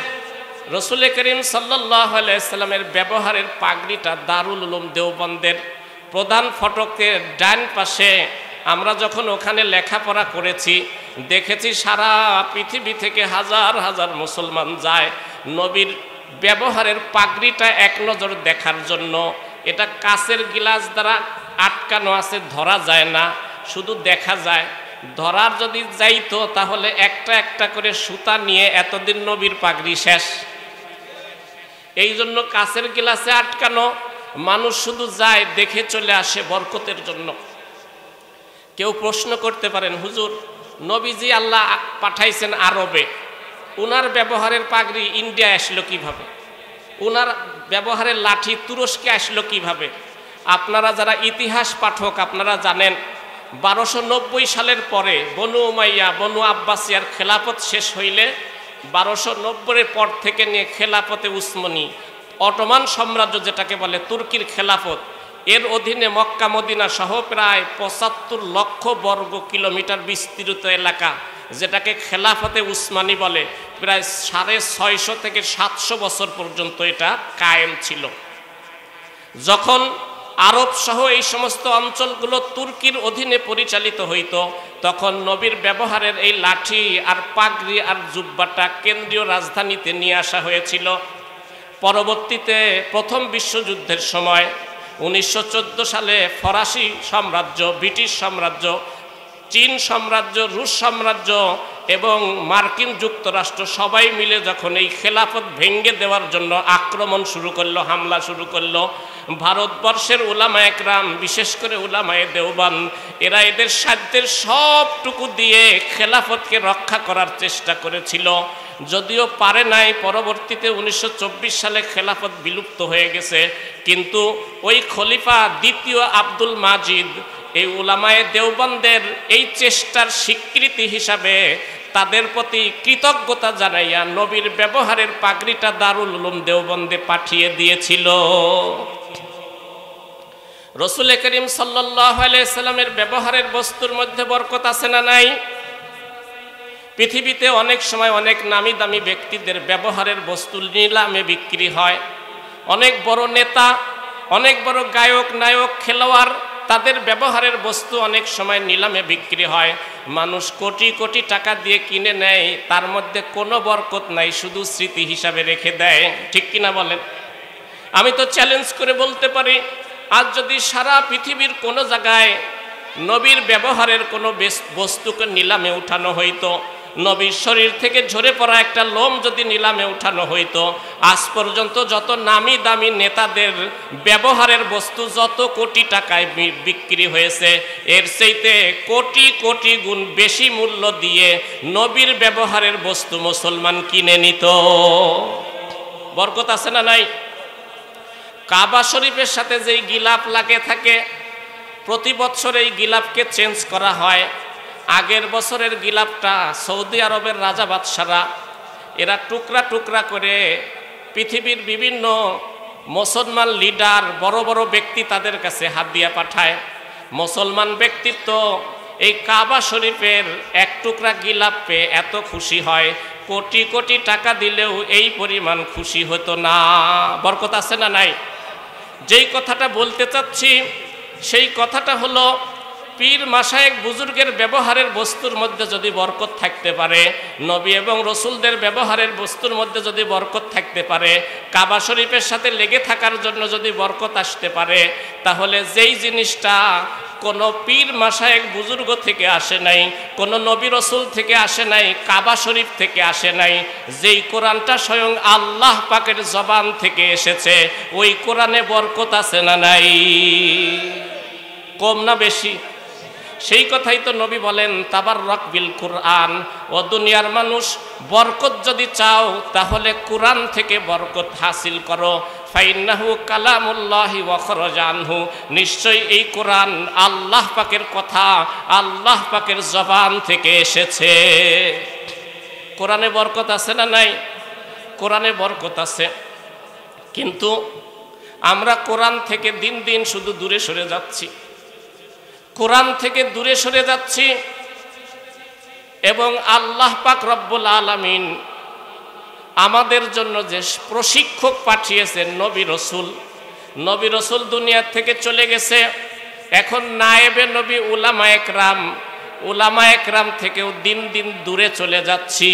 রাসূল করিম সাল্লাল্লাহু আলাইহি সাল্লামের ব্যবহারের পাগড়িটা দারুল উলুম দেওবন্দের প্রধান ফটকের ডান পাশে। আমরা যখন ওখানে লেখাপড়া করেছি দেখেছি সারা পৃথিবী থেকে হাজার হাজার মুসলমান যায় নবীর ব্যবহারের পাগড়িটা এক নজর দেখার জন্য। এটা কাচের গিলাস দ্বারা আটকানো আছে, ধরা যায় না, শুধু দেখা যায়। ধরার যদি যাইতো তাহলে একটা একটা করে সুতা নিয়ে এতদিন নবীর পাগড়ি শেষ। এই জন্য কাচের গিলাসে আটকানো, মানুষ শুধু যায় দেখে চলে আসে বরকতের জন্য। কেউ প্রশ্ন করতে পারেন, হুজুর নবীজি আল্লাহ পাঠাইছেন আরবে, উনার ব্যবহারের পাগড়ি ইন্ডিয়া আসলো কিভাবে? উনার ব্যবহারের লাঠি তুরস্কে আসলো কিভাবে? আপনারা যারা ইতিহাস পাঠক আপনারা জানেন 1290 সালের পরে বনু উমাইয়া বনু আব্বাসিয়ার খেলাফত শেষ হইলে 1290 পর থেকে নিয়ে খেলাফতে উসমানী অটোমান সাম্রাজ্য যেটাকে বলে তুর্কির খেলাফত, এর অধীনে মক্কা মদিনা সহ প্রায় 75 লক্ষ বর্গ কিলোমিটার বিস্তৃত এলাকা যেটাকে খেলাফতে উসমানী বলে, প্রায় 650 থেকে 700 বছর পর্যন্ত এটা কায়েম ছিল। যখন আরব সহ এই সমস্ত অঞ্চলগুলো তুর্কির অধীনে পরিচালিত হইত তখন নবীর ব্যবহারের এই লাঠি আর পাগড়ি আর জুব্বাটা কেন্দ্রীয় রাজধানীতে নিয়ে আসা হয়েছিল। পরবর্তীতে প্রথম বিশ্বযুদ্ধের সময় 1914 সালে ফরাসি সাম্রাজ্য, ব্রিটিশ সাম্রাজ্য, চীন সাম্রাজ্য, রুশ সাম্রাজ্য এবং মার্কিন যুক্তরাষ্ট্র সবাই মিলে যখন এই খেলাফত ভেঙে দেওয়ার জন্য আক্রমণ শুরু করলো, হামলা শুরু করলো, ভারতবর্ষের উলামা একরাম বিশেষ করে উলামায়ে দেওবন্দ এরা এদের সাধ্যের সবটুকু দিয়ে খেলাফতকে রক্ষা করার চেষ্টা করেছিল। যদিও পারে নাই, পরবর্তীতে 1924 সালে খেলাফত বিলুপ্ত হয়ে গেছে, কিন্তু ওই খলিফা দ্বিতীয় আব্দুল মাজিদ এই উলামায়ে দেওবন্দের এই চেষ্টার স্বীকৃতি হিসাবে তাদের প্রতি কৃতজ্ঞতা জানাইয়া নবীর ব্যবহারের পাগড়িটা দারুল উলুম দেওবন্দে পাঠিয়ে দিয়েছিল। রাসূল করিম সাল্লাল্লাহু আলাইহি সাল্লামের ব্যবহারের বস্তুর মধ্যে বরকত আছে না নাই? পৃথিবীতে অনেক সময় অনেক নামি দামি ব্যক্তিদের ব্যবহারের বস্তু নিলামে বিক্রি হয়। অনেক বড় নেতা, অনেক বড় গায়ক, নায়ক, খেলোয়াড় তাদের ব্যবহারের বস্তু অনেক সময় নিলামে বিক্রি হয়, মানুষ কোটি কোটি টাকা দিয়ে কিনে নেয়, তার মধ্যে কোনো বরকত নাই, শুধু স্মৃতি হিসাবে রেখে দেয়। ঠিক কিনা বলেন? আমি তো চ্যালেঞ্জ করে বলতে পারি, আজ যদি সারা পৃথিবীর কোনো জায়গায় নবীর ব্যবহারের কোনো বস্তুকে নিলামে উঠানো হইতো, নবীর শরীর থেকে ঝরে পড়া একটা লোম যদি নিলামে উঠানো হইতো, আজ পর্যন্ত যত নামি দামি নেতাদের ব্যবহারের বস্তু যত কোটি টাকায় বিক্রি হয়েছে, এর চাইতে কোটি কোটি গুণ বেশি মূল্য দিয়ে নবীর ব্যবহারের বস্তু মুসলমান কিনে নিত। বরকত আছে না নাই? কাবা শরীফের সাথে যেই গিলাফ লাগে থাকে, প্রতি বছর এই গিলাফকে চেঞ্জ করা হয়। আগের বছরের গিলাফটা সৌদি আরবের রাজা বাদশারা এরা টুকরা টুকরা করে পৃথিবীর বিভিন্ন মুসলমান লিডার, বড় বড় ব্যক্তি তাদের কাছে হাদিয়া পাঠায়। মুসলমান ব্যক্তিত্ব এই কাবা শরীফের এক টুকরা গিলাফ পেয়ে এত খুশি হয়, কোটি কোটি টাকা দিলেও এই পরিমাণ খুশি হতো না। বরকত আছে না নাই? যেই কথাটা বলতে চাচ্ছি সেই কথাটা হলো, পীর মাশায়েখ বুজুর্গের ব্যবহারের বস্তুর মধ্যে যদি বরকত থাকতে পারে, নবী এবং রসুলদের ব্যবহারের বস্তুর মধ্যে যদি বরকত থাকতে পারে, কাবা শরীফের সাথে লেগে থাকার জন্য যদি বরকত আসতে পারে, তাহলে যেই জিনিসটা কোনো পীর মাশায়েখ বুজুর্গ থেকে আসে নাই, কোনো নবী রসুল থেকে আসে নাই, কাবা শরীফ থেকে আসে নাই, যেই কোরআনটা স্বয়ং আল্লাহ পাকের জবান থেকে এসেছে, ওই কোরআনে বরকত আছে না নাই? কম না বেশি? সেই কথাই তো নবী বলেন, তাবাররাক বিল কুরআন। ও দুনিয়ার মানুষ, বরকত যদি চাও তাহলে কোরআন থেকে বরকত হাসিল করো। ফাইন্নাহু কালামুল্লাহি ওয়া খরাজা আনহু, নিশ্চয়ই এই কোরআন আল্লাহ পাকের কথা, আল্লাহ পাকের জবান থেকে এসেছে। কোরআনে বরকত আছে না নাই? কোরআনে বরকত আছে, কিন্তু আমরা কোরআন থেকে দিন দিন শুধু দূরে সরে যাচ্ছি, কোরআন থেকে দূরে সরে যাচ্ছি। এবং আল্লাহ পাক রব্বুল আলামিন আমাদের জন্য যে প্রশিক্ষক পাঠিয়েছেন নবী রসুল, নবী রসুল দুনিয়া থেকে চলে গেছে, এখন নায়েবে নবী উলামা একরাম থেকেও দিন দিন দূরে চলে যাচ্ছি।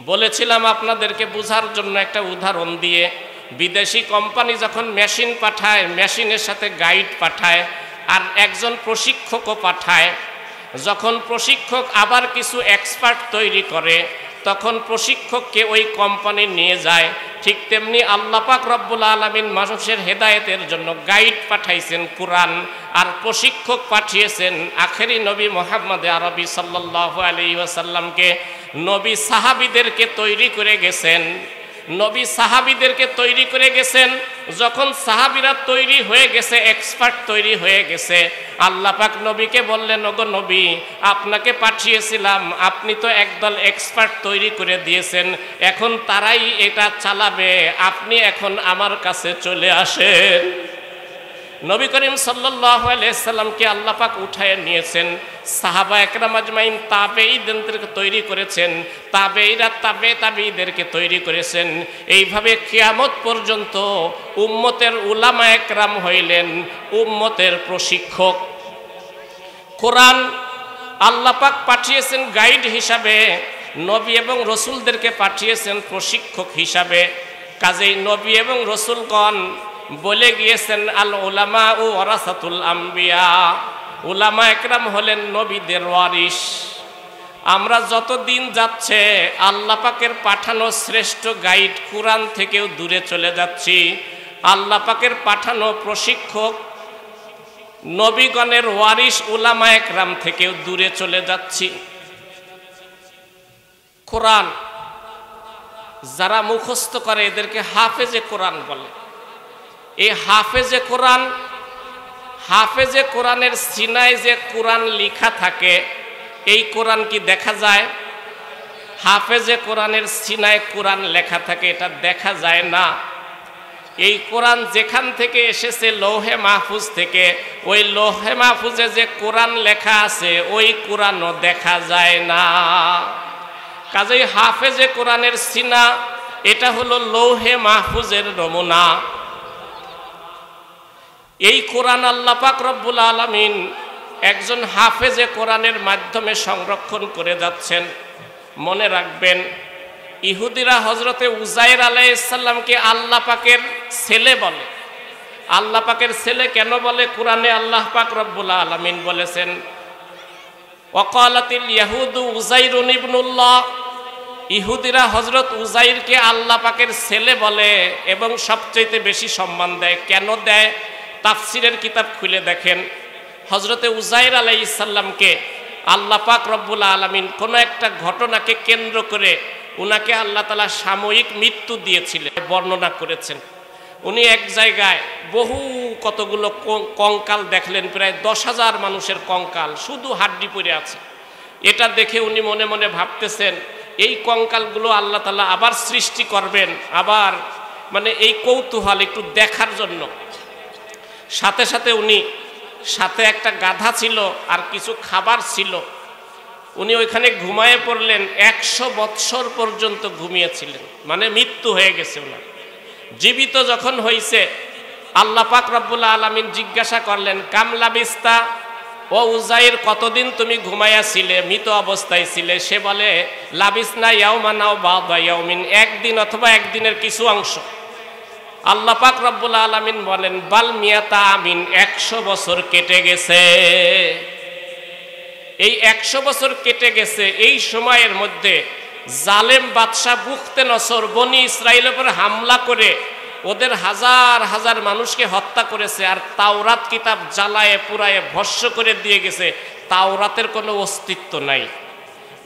বলেছিলাম আপনাদেরকে বোঝার জন্য একটা উদাহরণ দিয়ে, বিদেশি কোম্পানি যখন মেশিন পাঠায়, মেশিনের সাথে গাইড পাঠায় আর একজন প্রশিক্ষকও পাঠায়। যখন প্রশিক্ষক আবার কিছু এক্সপার্ট তৈরি করে, তখন প্রশিক্ষককে ওই কোম্পানি নিয়ে যায়। ঠিক তেমনি আল্লাহ পাক রব্বুল আলামিন মানুষের হেদায়েতের জন্য গাইড পাঠাইছেন কোরআন, আর প্রশিক্ষক পাঠিয়েছেন আখেরি নবী মুহাম্মদ আরবি সাল্লাল্লাহু আলাইহি ওয়াসাল্লামকে। নবী সাহাবীদেরকে তৈরি করে গেছেন, নবী সাহাবীদেরকে তৈরি করে গেছেন। যখন সাহাবীরা তৈরি হয়ে গেছে, এক্সপার্ট তৈরি হয়ে গেছে, আল্লাহ পাক নবীকে বললেন, ওগো নবী, আপনাকে পাঠিয়েছিলাম, আপনি তো একদল এক্সপার্ট তৈরি করে দিয়েছেন, এখন তারাই এটা চালাবে, আপনি এখন আমার কাছে চলে আসেন। নবী করিম সাল্লাল্লাহু আলাইহি সাল্লামকে আল্লাহ পাক উঠায় নিয়েছেন। সাহাবা একরাম আজমাইন তাবেঈদেরকে তৈরি করেছেন, তাবেঈরা তাবেঈদেরকে তৈরি করেছেন। এইভাবে কিয়ামত পর্যন্ত উম্মতের উলামা একরাম হইলেন উম্মতের প্রশিক্ষক। কোরআন আল্লাহ পাক পাঠিয়েছেন গাইড হিসাবে, নবী এবং রসুলদেরকে পাঠিয়েছেন প্রশিক্ষক হিসাবে। কাজেই নবী এবং রসুলগণ বলে গিয়েছেন, আল উলামা ও ওয়ারাসাতুল আম্বিয়া, উলামা একরাম হলেন নবীদের ওয়ারিস। আমরা যত দিন যাচ্ছে আল্লাহ পাকের পাঠানো শ্রেষ্ঠ গাইড কোরআন থেকেও দূরে চলে যাচ্ছি, আল্লাহ পাকের পাঠানো প্রশিক্ষক নবীগণের ওয়ারিস উলামা একরাম থেকেও দূরে চলে যাচ্ছি। কোরআন যারা মুখস্থ করে এদেরকে হাফেজে কোরআন বলে। এই হাফেজে কোরআনের সিনায় যে কোরআন লেখা থাকে, এই কোরআন কি দেখা যায়? হাফেজে কোরআনের সিনায় কোরআন লেখা থাকে, এটা দেখা যায় না। এই কোরআন যেখান থেকে এসেছে লৌহে মাহফুজ থেকে, ওই লৌহে মাহফুজে যে কোরআন লেখা আছে ওই কোরআনও দেখা যায় না। কাজেই হাফেজে কোরআনের সিনা এটা হলো লৌহে মাহফুজের নমুনা। এই কোরআন আল্লাহ পাক রব্বুল আলামিন একজন হাফেজে কোরআনের মাধ্যমে সংরক্ষণ করে যাচ্ছেন। মনে রাখবেন, ইহুদিরা হজরতে উজাইর আলাইহিস সালামকে আল্লাহ পাকের ছেলে বলে। আল্লাহ পাকের ছেলে কেন বলে? কোরআনে আল্লাহ পাক রব্বুল আলামিন বলেছেন, ওয়াকালাতিল ইয়াহুদু উজাইরুন ইবনুল্লাহ, ইহুদিরা হজরত উজাইরকে আল্লাহ পাকের ছেলে বলে এবং সবচেয়ে বেশি সম্মান দেয়। কেন দেয়? তাফসিরের কিতাব খুলে দেখেন, হজরতে উজাইর আলাইহিস সালামকে আল্লাহ পাক রব্বুল আলামিন কোনো একটা ঘটনাকে কেন্দ্র করে উনাকে আল্লাহ তাআলা সাময়িক মৃত্যু দিয়েছিলেন, বর্ণনা করেছেন। উনি এক জায়গায় বহু কতগুলো কঙ্কাল দেখলেন, প্রায় 10,000 মানুষের কঙ্কাল, শুধু হাড্ডি পড়ে আছে। এটা দেখে উনি মনে মনে ভাবতেছেন, এই কঙ্কালগুলো আল্লাহ তাআলা আবার সৃষ্টি করবেন, আবার মানে এই কৌতূহল একটু দেখার জন্য। সাথে সাথে উনি সাথে একটা গাধা ছিল আর কিছু খাবার ছিল, উনি ওইখানে ঘুমায়ে পড়লেন। 100 বৎসর পর্যন্ত ঘুমিয়েছিলেন, মানে মৃত্যু হয়ে গেছে ওনার। জীবিত যখন হইছে, আল্লাহ পাক রব্বুল আলামিন জিজ্ঞাসা করলেন, কামলা বিস্তা, ও উজাইর কতদিন তুমি ঘুমাইয়াছিলে, মৃত অবস্থায় ছিলে? সে বলে, লাবিসনা ইয়াউমান আও বা'দা ইয়াউমিন, একদিন অথবা একদিনের কিছু অংশ। আল্লাহ পাক রব্বুল আলামিন বলেন, বাল মিয়াতা আমিন, 100 বছর কেটে গেছে। এই 100 বছর কেটে গেছে। এই সময়ের মধ্যে জালেম বাদশাহ বুখতেনসর বনি ইসরাইলের উপর হামলা করে ওদের হাজার হাজার মানুষকে হত্যা করেছে, আর তাওরাত কিতাব জ্বালায়ে পুড়ায়ে ভস্ম করে দিয়ে গেছে। তাওরাতের কোনো অস্তিত্ব নাই।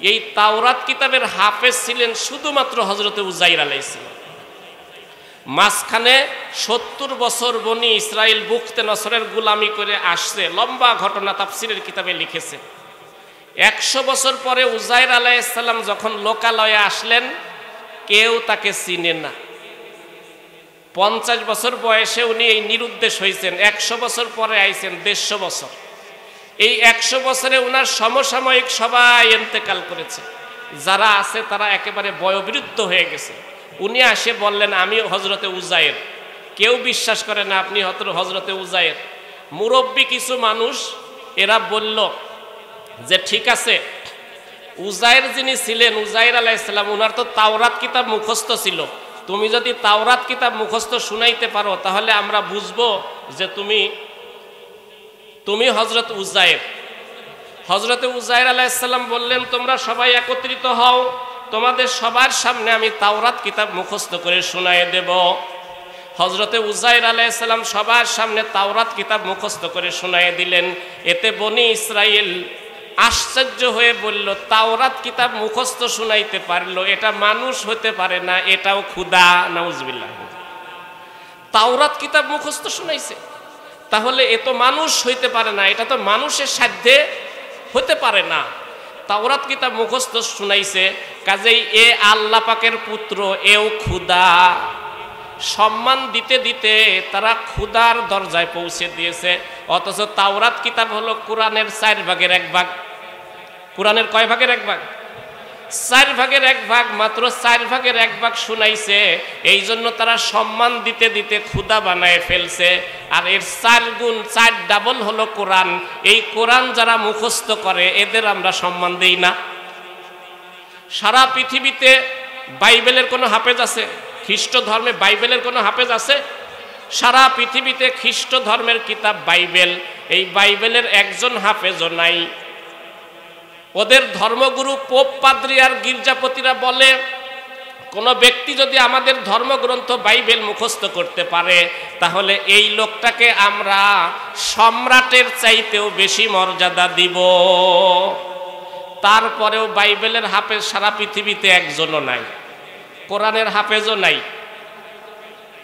এই তাওরাত কিতাবের হাফেজ ছিলেন শুধুমাত্র হজরতে উজাইর আলাইহিস সালাম। মাঝখানে 70 বছর বনি ইসরাইল বুখতেনসরের গোলামি করে আসছে, লম্বা ঘটনা তাফসিরের কিতাবে লিখেছে। 100 বছর পরে উজাইর আলাইহিস সালাম যখন লোকালয়ে আসলেন, কেউ তাকে চিনে না। 50 বছর বয়সে উনি এই নিরুদ্দেশ হয়েছেন। 100 বছর পরে আইছেন 150 বছর। এই 100 বছরে উনার সমসাময়িক সবাই ইন্তেকাল করেছে। যারা আছে তারা একেবারে বয়োবৃদ্ধ হয়ে গেছে। উনি আসে বললেন, আমি হজরতে উজাইর। কেউ বিশ্বাস করে না আপনি হজরতে উজাইর। মুরব্বী কিছু মানুষ এরা বলল যে ঠিক আছে, উজাইর যিনি ছিলেন, উজাইর আলাইহিস সালাম, উনার তো তাওরাত কিতাব মুখস্থ ছিল। তুমি যদি তাওরাত কিতাব মুখস্থ শুনাইতে পারো, তাহলে আমরা বুঝবো যে তুমি হজরত উজাইর। হজরতে উজাইর আলাইহিস সালাম বললেন, তোমরা সবাই একত্রিত হও, তোমাদের সবার সামনে আমি তাওরাত কিতাব মুখস্থ করে শুনাইয়ে দেব। হজরতে উজাইর আলাইহিস সালাম সবার সামনে তাওরাত কিতাব মুখস্থ করে শুনাইয়ে দিলেন। এতে বনি ইসরাইল আশ্চর্য হয়ে বলল, তাওরাত কিতাব মুখস্থ শুনাইতে পারলো, এটা মানুষ হতে পারে না, এটাও খোদা। নাউজুবিল্লাহ। তাওরাত কিতাব মুখস্থ শুনাইছে, তাহলে এ তো মানুষ হইতে পারে না, এটা তো মানুষের সাধ্যে হতে পারে না। তাওরাত কিতাব মুখস্থ শুনাইছে, কাজেই এ আল্লাহ পাকের পুত্র, এও খোদা। সম্মান দিতে দিতে তারা খোদার দরজায় পৌঁছে দিয়েছে। অথচ তাওরাত কিতাব হলো কোরআনের 4 ভাগের 1 ভাগ। কোরআনের কয় ভাগের 1 ভাগ? 4 ভাগের 1 ভাগ। মাত্র 4 ভাগের 1 ভাগ শুনাইছে। এই জন্য তারা সম্মান দিতে দিতে খোদা বানায় ফেলছে। আর এর 4 গুণ 4 ডাবল হলো কোরআন। এই কোরআন যারা মুখস্থ করে, এদের আমরা সম্মান দেই না। সারা পৃথিবীতে বাইবেলের কোনো হাফেজ আছে? খ্রিস্ট ধর্মে বাইবেলের কোনো হাফেজ আছে? সারা পৃথিবীতে খ্রিস্ট ধর্মের কিতাব বাইবেল, এই বাইবেলের একজন হাফেজও নাই। ওদের ধর্মগুরু পোপ, পাদ্রী আর গির্জাপতিরা বলে, কোনো ব্যক্তি যদি আমাদের ধর্মগ্রন্থ বাইবেল মুখস্থ করতে পারে, তাহলে এই লোকটাকে আমরা সম্রাটের চাইতেও বেশি মর্যাদা দিব। তারপরেও বাইবেলের হাফেজ সারা পৃথিবীতে একজনও নাই। কোরআনের হাফেজও নাই।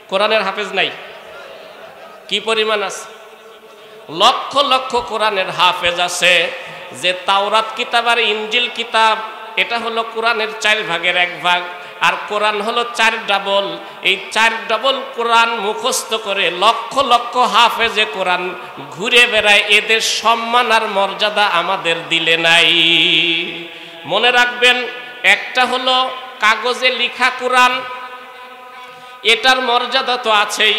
কোরআনের হাফেজ নাই। কি পরিমাণ আছে? লক্ষ লক্ষ কোরআনের হাফেজ আছে। যে তাওরাত কিতাব আর ইনজিল কিতাব, এটা হলো কোরআনের 4 ভাগের 1 ভাগ, আর কোরআন হলো 4 ডাবল। এই 4 ডাবল কোরআন মুখস্থ করে লক্ষ লক্ষ হাফেজে কোরআন ঘুরে বেড়ায়। এদের সম্মান আর মর্যাদা আমাদের দিলে নাই। মনে রাখবেন, একটা হলো কাগজে লেখা কোরআন, এটার মর্যাদা তো আছেই।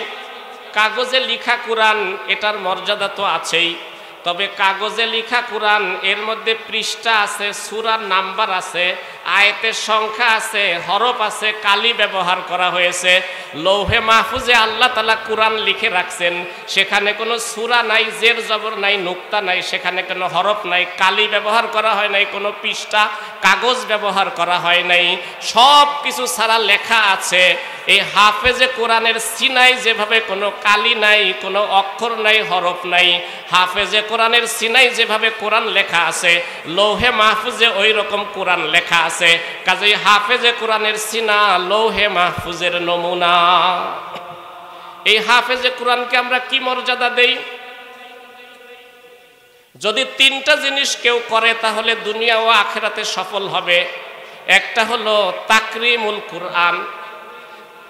কাগজে লেখা কোরআন এটার মর্যাদা তো আছেই, তবে কাগজে লেখা কোরআন এর মধ্যে পৃষ্ঠা আছে, সূরার নাম্বার আছে, আয়াতের সংখ্যা আছে, হরফ আছে, কালি ব্যবহার করা হয়েছে। লৌহে মাহফুজে আল্লাহ তাআলা কোরআন লিখে রাখছেন, সেখানে কোনো সূরা নাই, জের জবর নাই, নুক্তা নাই, সেখানে কোনো হরফ নাই, কালি ব্যবহার করা হয় নাই, কোনো পৃষ্ঠা কাগজ ব্যবহার করা হয় নাই, সব কিছু ছাড়া লেখা আছে। এই হাফেজে কোরআনের সিনাই যেভাবে কোনো কালি নাই, কোনো অক্ষর নাই, হরফ নাই, হাফেজে কোরআনের সিনাই যেভাবে কোরআন লেখা আছে, লৌহে মাহফুজে ওই রকম কোরআন লেখা আছে। কাজেই হাফেজে কোরআনের সিনা লৌহে মাহফুজের নমুনা। এই হাফেজে কোরআনকে আমরা কি মর্যাদা দেই? যদি তিনটা জিনিস কেউ করে তাহলে দুনিয়া ও আখিরাতে সফল হবে। একটা হলো তাকরিমুল কোরআন,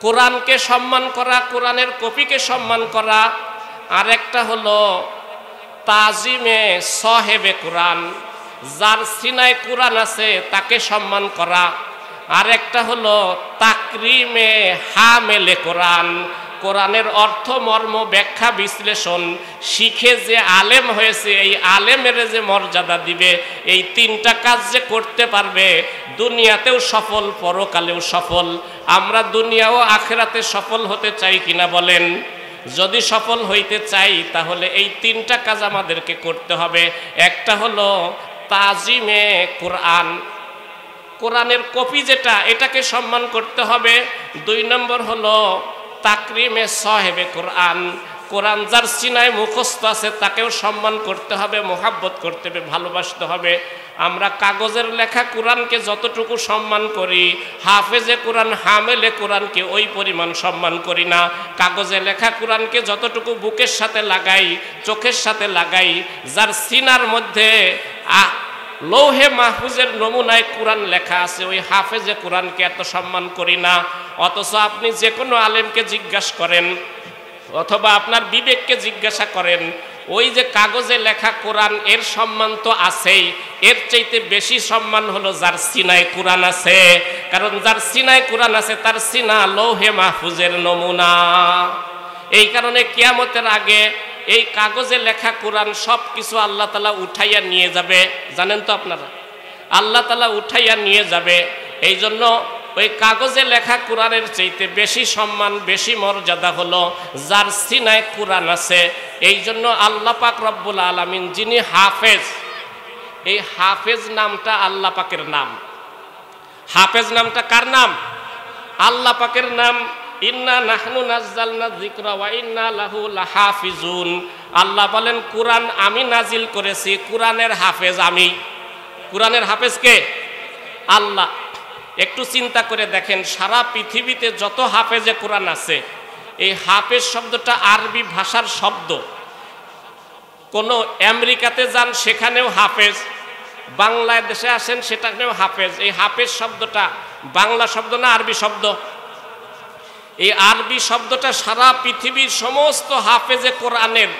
কোরআনকে সম্মান করা, কোরআনের কপিকে সম্মান করা। আর একটা হলো তাজিমে সাহেবে কোরআন, যার সিনায় কোরআন আছে তাকে সম্মান করা। আর একটা হলো তাকরিমে হামেলে কোরআন, কোরআনের অর্থ মর্ম ব্যাখ্যা বিশ্লেষণ শিখে যে আলেম হয়েছে এই আলেমের যে মর্যাদা দিবে। এই তিনটা কাজ যে করতে পারবে দুনিয়াতেও সফল, পরকালেও সফল। আমরা দুনিয়া ও আখিরাতে সফল হতে চাই কিনা বলেন? যদি সফল হইতে চাই তাহলে এই তিনটা কাজ আমাদেরকে করতে হবে। একটা হলো তাজিমে কোরআন, কোরআনের কপি যেটা এটাকে সম্মান করতে হবে। 2 নম্বর হলো তাকরিমে সাহেবে কোরআন, কোরআন যার সিনায় মুখস্থ আছে তাকেও সম্মান করতে হবে, মোহাব্বত করতে হবে, ভালোবাসতে হবে। আমরা কাগজের লেখা কোরআনকে যতটুকু সম্মান করি, হাফেজে কোরআন হামেলে কোরআনকে ওই পরিমাণ সম্মান করি না। কাগজে লেখা কোরআনকে যতটুকু বুকের সাথে লাগাই, চোখের সাথে লাগাই, যার সিনার মধ্যে লৌহে মাহফুজের নমুনায় কোরআন লেখা আছে, ওই হাফেজে কোরআনকে এত সম্মান করি না। অথচ আপনি যে কোনো আলেমকে জিজ্ঞাসা করেন অথবা আপনার বিবেককে জিজ্ঞাসা করেন, ওই যে কাগজে লেখা কোরআন এর সম্মান তো আছেই, এর চাইতে বেশি সম্মান হলো যার সিনায় কোরআন আছে। কারণ যার সিনায় কোরআন আছে তার সিনা লৌহে মাহফুজের নমুনা। এই কারণে কিয়ামতের আগে এই কাগজে লেখা কোরআন সব কিছু আল্লাহ তাআলা উঠাইয়া নিয়ে যাবে। জানেন তো আপনারা, আল্লাহ তাআলা উঠাইয়া নিয়ে যাবে। এই জন্য ওই কাগজে লেখা কোরআনের চাইতে বেশি সম্মান, বেশি মর্যাদা হলো যার সিনায় কোরআন আছে। এই জন্য আল্লাহ পাক রব্বুল আলামিন যিনি হাফেজ, এই হাফেজ নামটা আল্লাহ পাকের নাম। হাফেজ নামটা কার নাম? আল্লাহ পাকের নাম। ইন্না নাহনু নাজ্জালনা যিকরা ওয়া ইন্না লাহু লাহাফিজুন। আল্লাহ বলেন কোরআন আমি নাজিল করেছি, কোরআনের হাফেজ আমি। কোরআনের হাফেজ কে? আল্লাহ। একটু চিন্তা করে দেখেন, সারা পৃথিবীতে যত হাফেজে কোরআন আছে, এই হাফেজ শব্দটা আরবি ভাষার শব্দ। কোন আমেরিকাতে যান সেখানেও হাফেজ, বাংলাদেশে আসেন সেখানেও হাফেজ। এই হাফেজ শব্দটা বাংলা শব্দ না আরবি শব্দ? এই আরবি শব্দটা সারা পৃথিবীর সমস্ত হাফেজে কোরআনের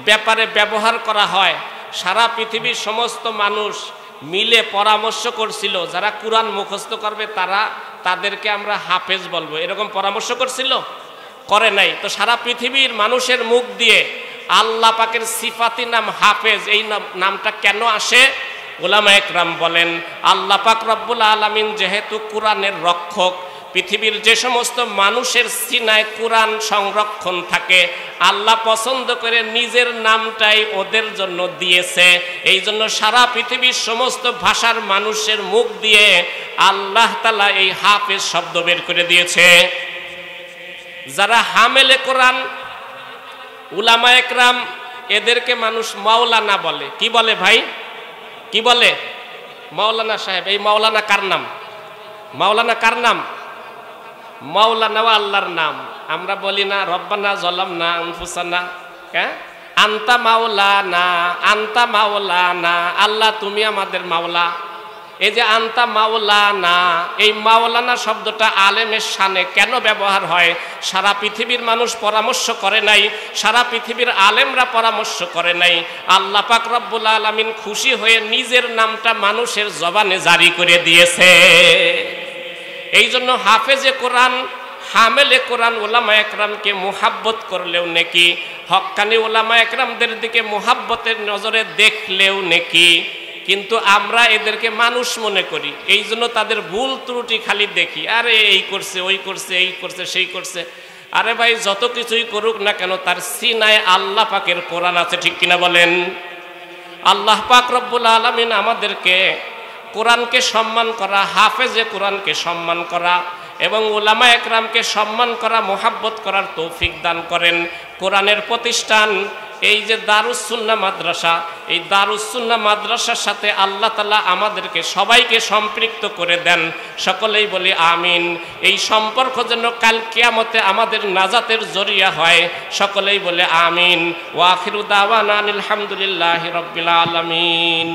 ব্যাপারে ব্যবহার করা হয়। সারা পৃথিবীর সমস্ত মানুষ মিলে পরামর্শ করছিল, যারা কোরআন মুখস্থ করবে তাদেরকে আমরা হাফেজ বলবো, এরকম পরামর্শ করছিল? করে নাই। তো সারা পৃথিবীর মানুষের মুখ দিয়ে আল্লাহ পাকের সিফাতি নাম হাফেজ, এই নামটা কেন আসে? উলামা একরাম বলেন আল্লাহ পাক রব্বুল আলামিন যেহেতু কোরআনের রক্ষক, পৃথিবীর যে সমস্ত মানুষের সিনায় কোরআন সংরক্ষণ থাকে, আল্লাহ পছন্দ করে নিজের নামটাই ওদের জন্য দিয়েছে। এই জন্য সারা পৃথিবীর সমস্ত ভাষার মানুষের মুখ দিয়ে আল্লাহ তাআলা এই হাফেজ শব্দ বের করে দিয়েছে। যারা হামেলে কোরআন, উলামা একরাম, এদেরকে মানুষ মাওলানা বলে। কি বলে ভাই? কি বলে? মাওলানা সাহেব। এই মাওলানা কার নাম? মাওলানা কার নাম? মাওলানা আল্লাহর নাম। আমরা বলি না রব্বানা যালামনা আনফুসানা, হ্যাঁ, আনতা মাওলানা, আনতা মাওলানা, আল্লাহ তুমি আমাদের মাওলা। এই যে আনতা মাওলানা, এই মাওলানা শব্দটা আলেমের শানে কেন ব্যবহার হয়? সারা পৃথিবীর মানুষ পরামর্শ করে নাই, সারা পৃথিবীর আলেমরা পরামর্শ করে নাই। আল্লাহ পাক রব্বুল আলামিন খুশি হয়ে নিজের নামটা মানুষের জবানে জারি করে দিয়েছে। এই জন্য হাফেজে কোরআন, হামেলে কোরআন ওলামা একরামকে মুহাব্বত করলেও নেকি, হক্কানি ওলামা একরামদের দিকে মুহাব্বতের নজরে দেখলেও নেকি। কিন্তু আমরা এদেরকে মানুষ মনে করি, এই জন্য তাদের ভুল ত্রুটি খালি দেখি, আরে এই করছে, ওই করছে, এই করছে, সেই করছে। আরে ভাই, যত কিছুই করুক না কেন, তার সিনায় আল্লাহ পাকের কোরআন আছে, ঠিক কিনা বলেন? আল্লাহ পাক রব্বুল আলামিন আমাদেরকে কোরআনকে সম্মান করা, হাফেজে কোরআনকে সম্মান করা এবং উলামা একরামকে সম্মান করা, মোহাব্বত করার তৌফিক দান করেন। কোরআনের প্রতিষ্ঠান এই যে দারুস সুন্নাহ মাদ্রাসা, এই দারুস সুন্নাহ মাদ্রাসার সাথে আল্লাহ তাআলা আমাদেরকে সবাইকে সম্পৃক্ত করে দেন। সকলেই বলি আমিন। এই সম্পর্ক যেন কাল কিয়ামতে আমাদের নাজাতের জরিয়া হয়, সকলেই বলে আমিন। ওয়া আখিরু দাওয়ানা আলহামদুলিল্লাহি রাব্বিল আলামিন।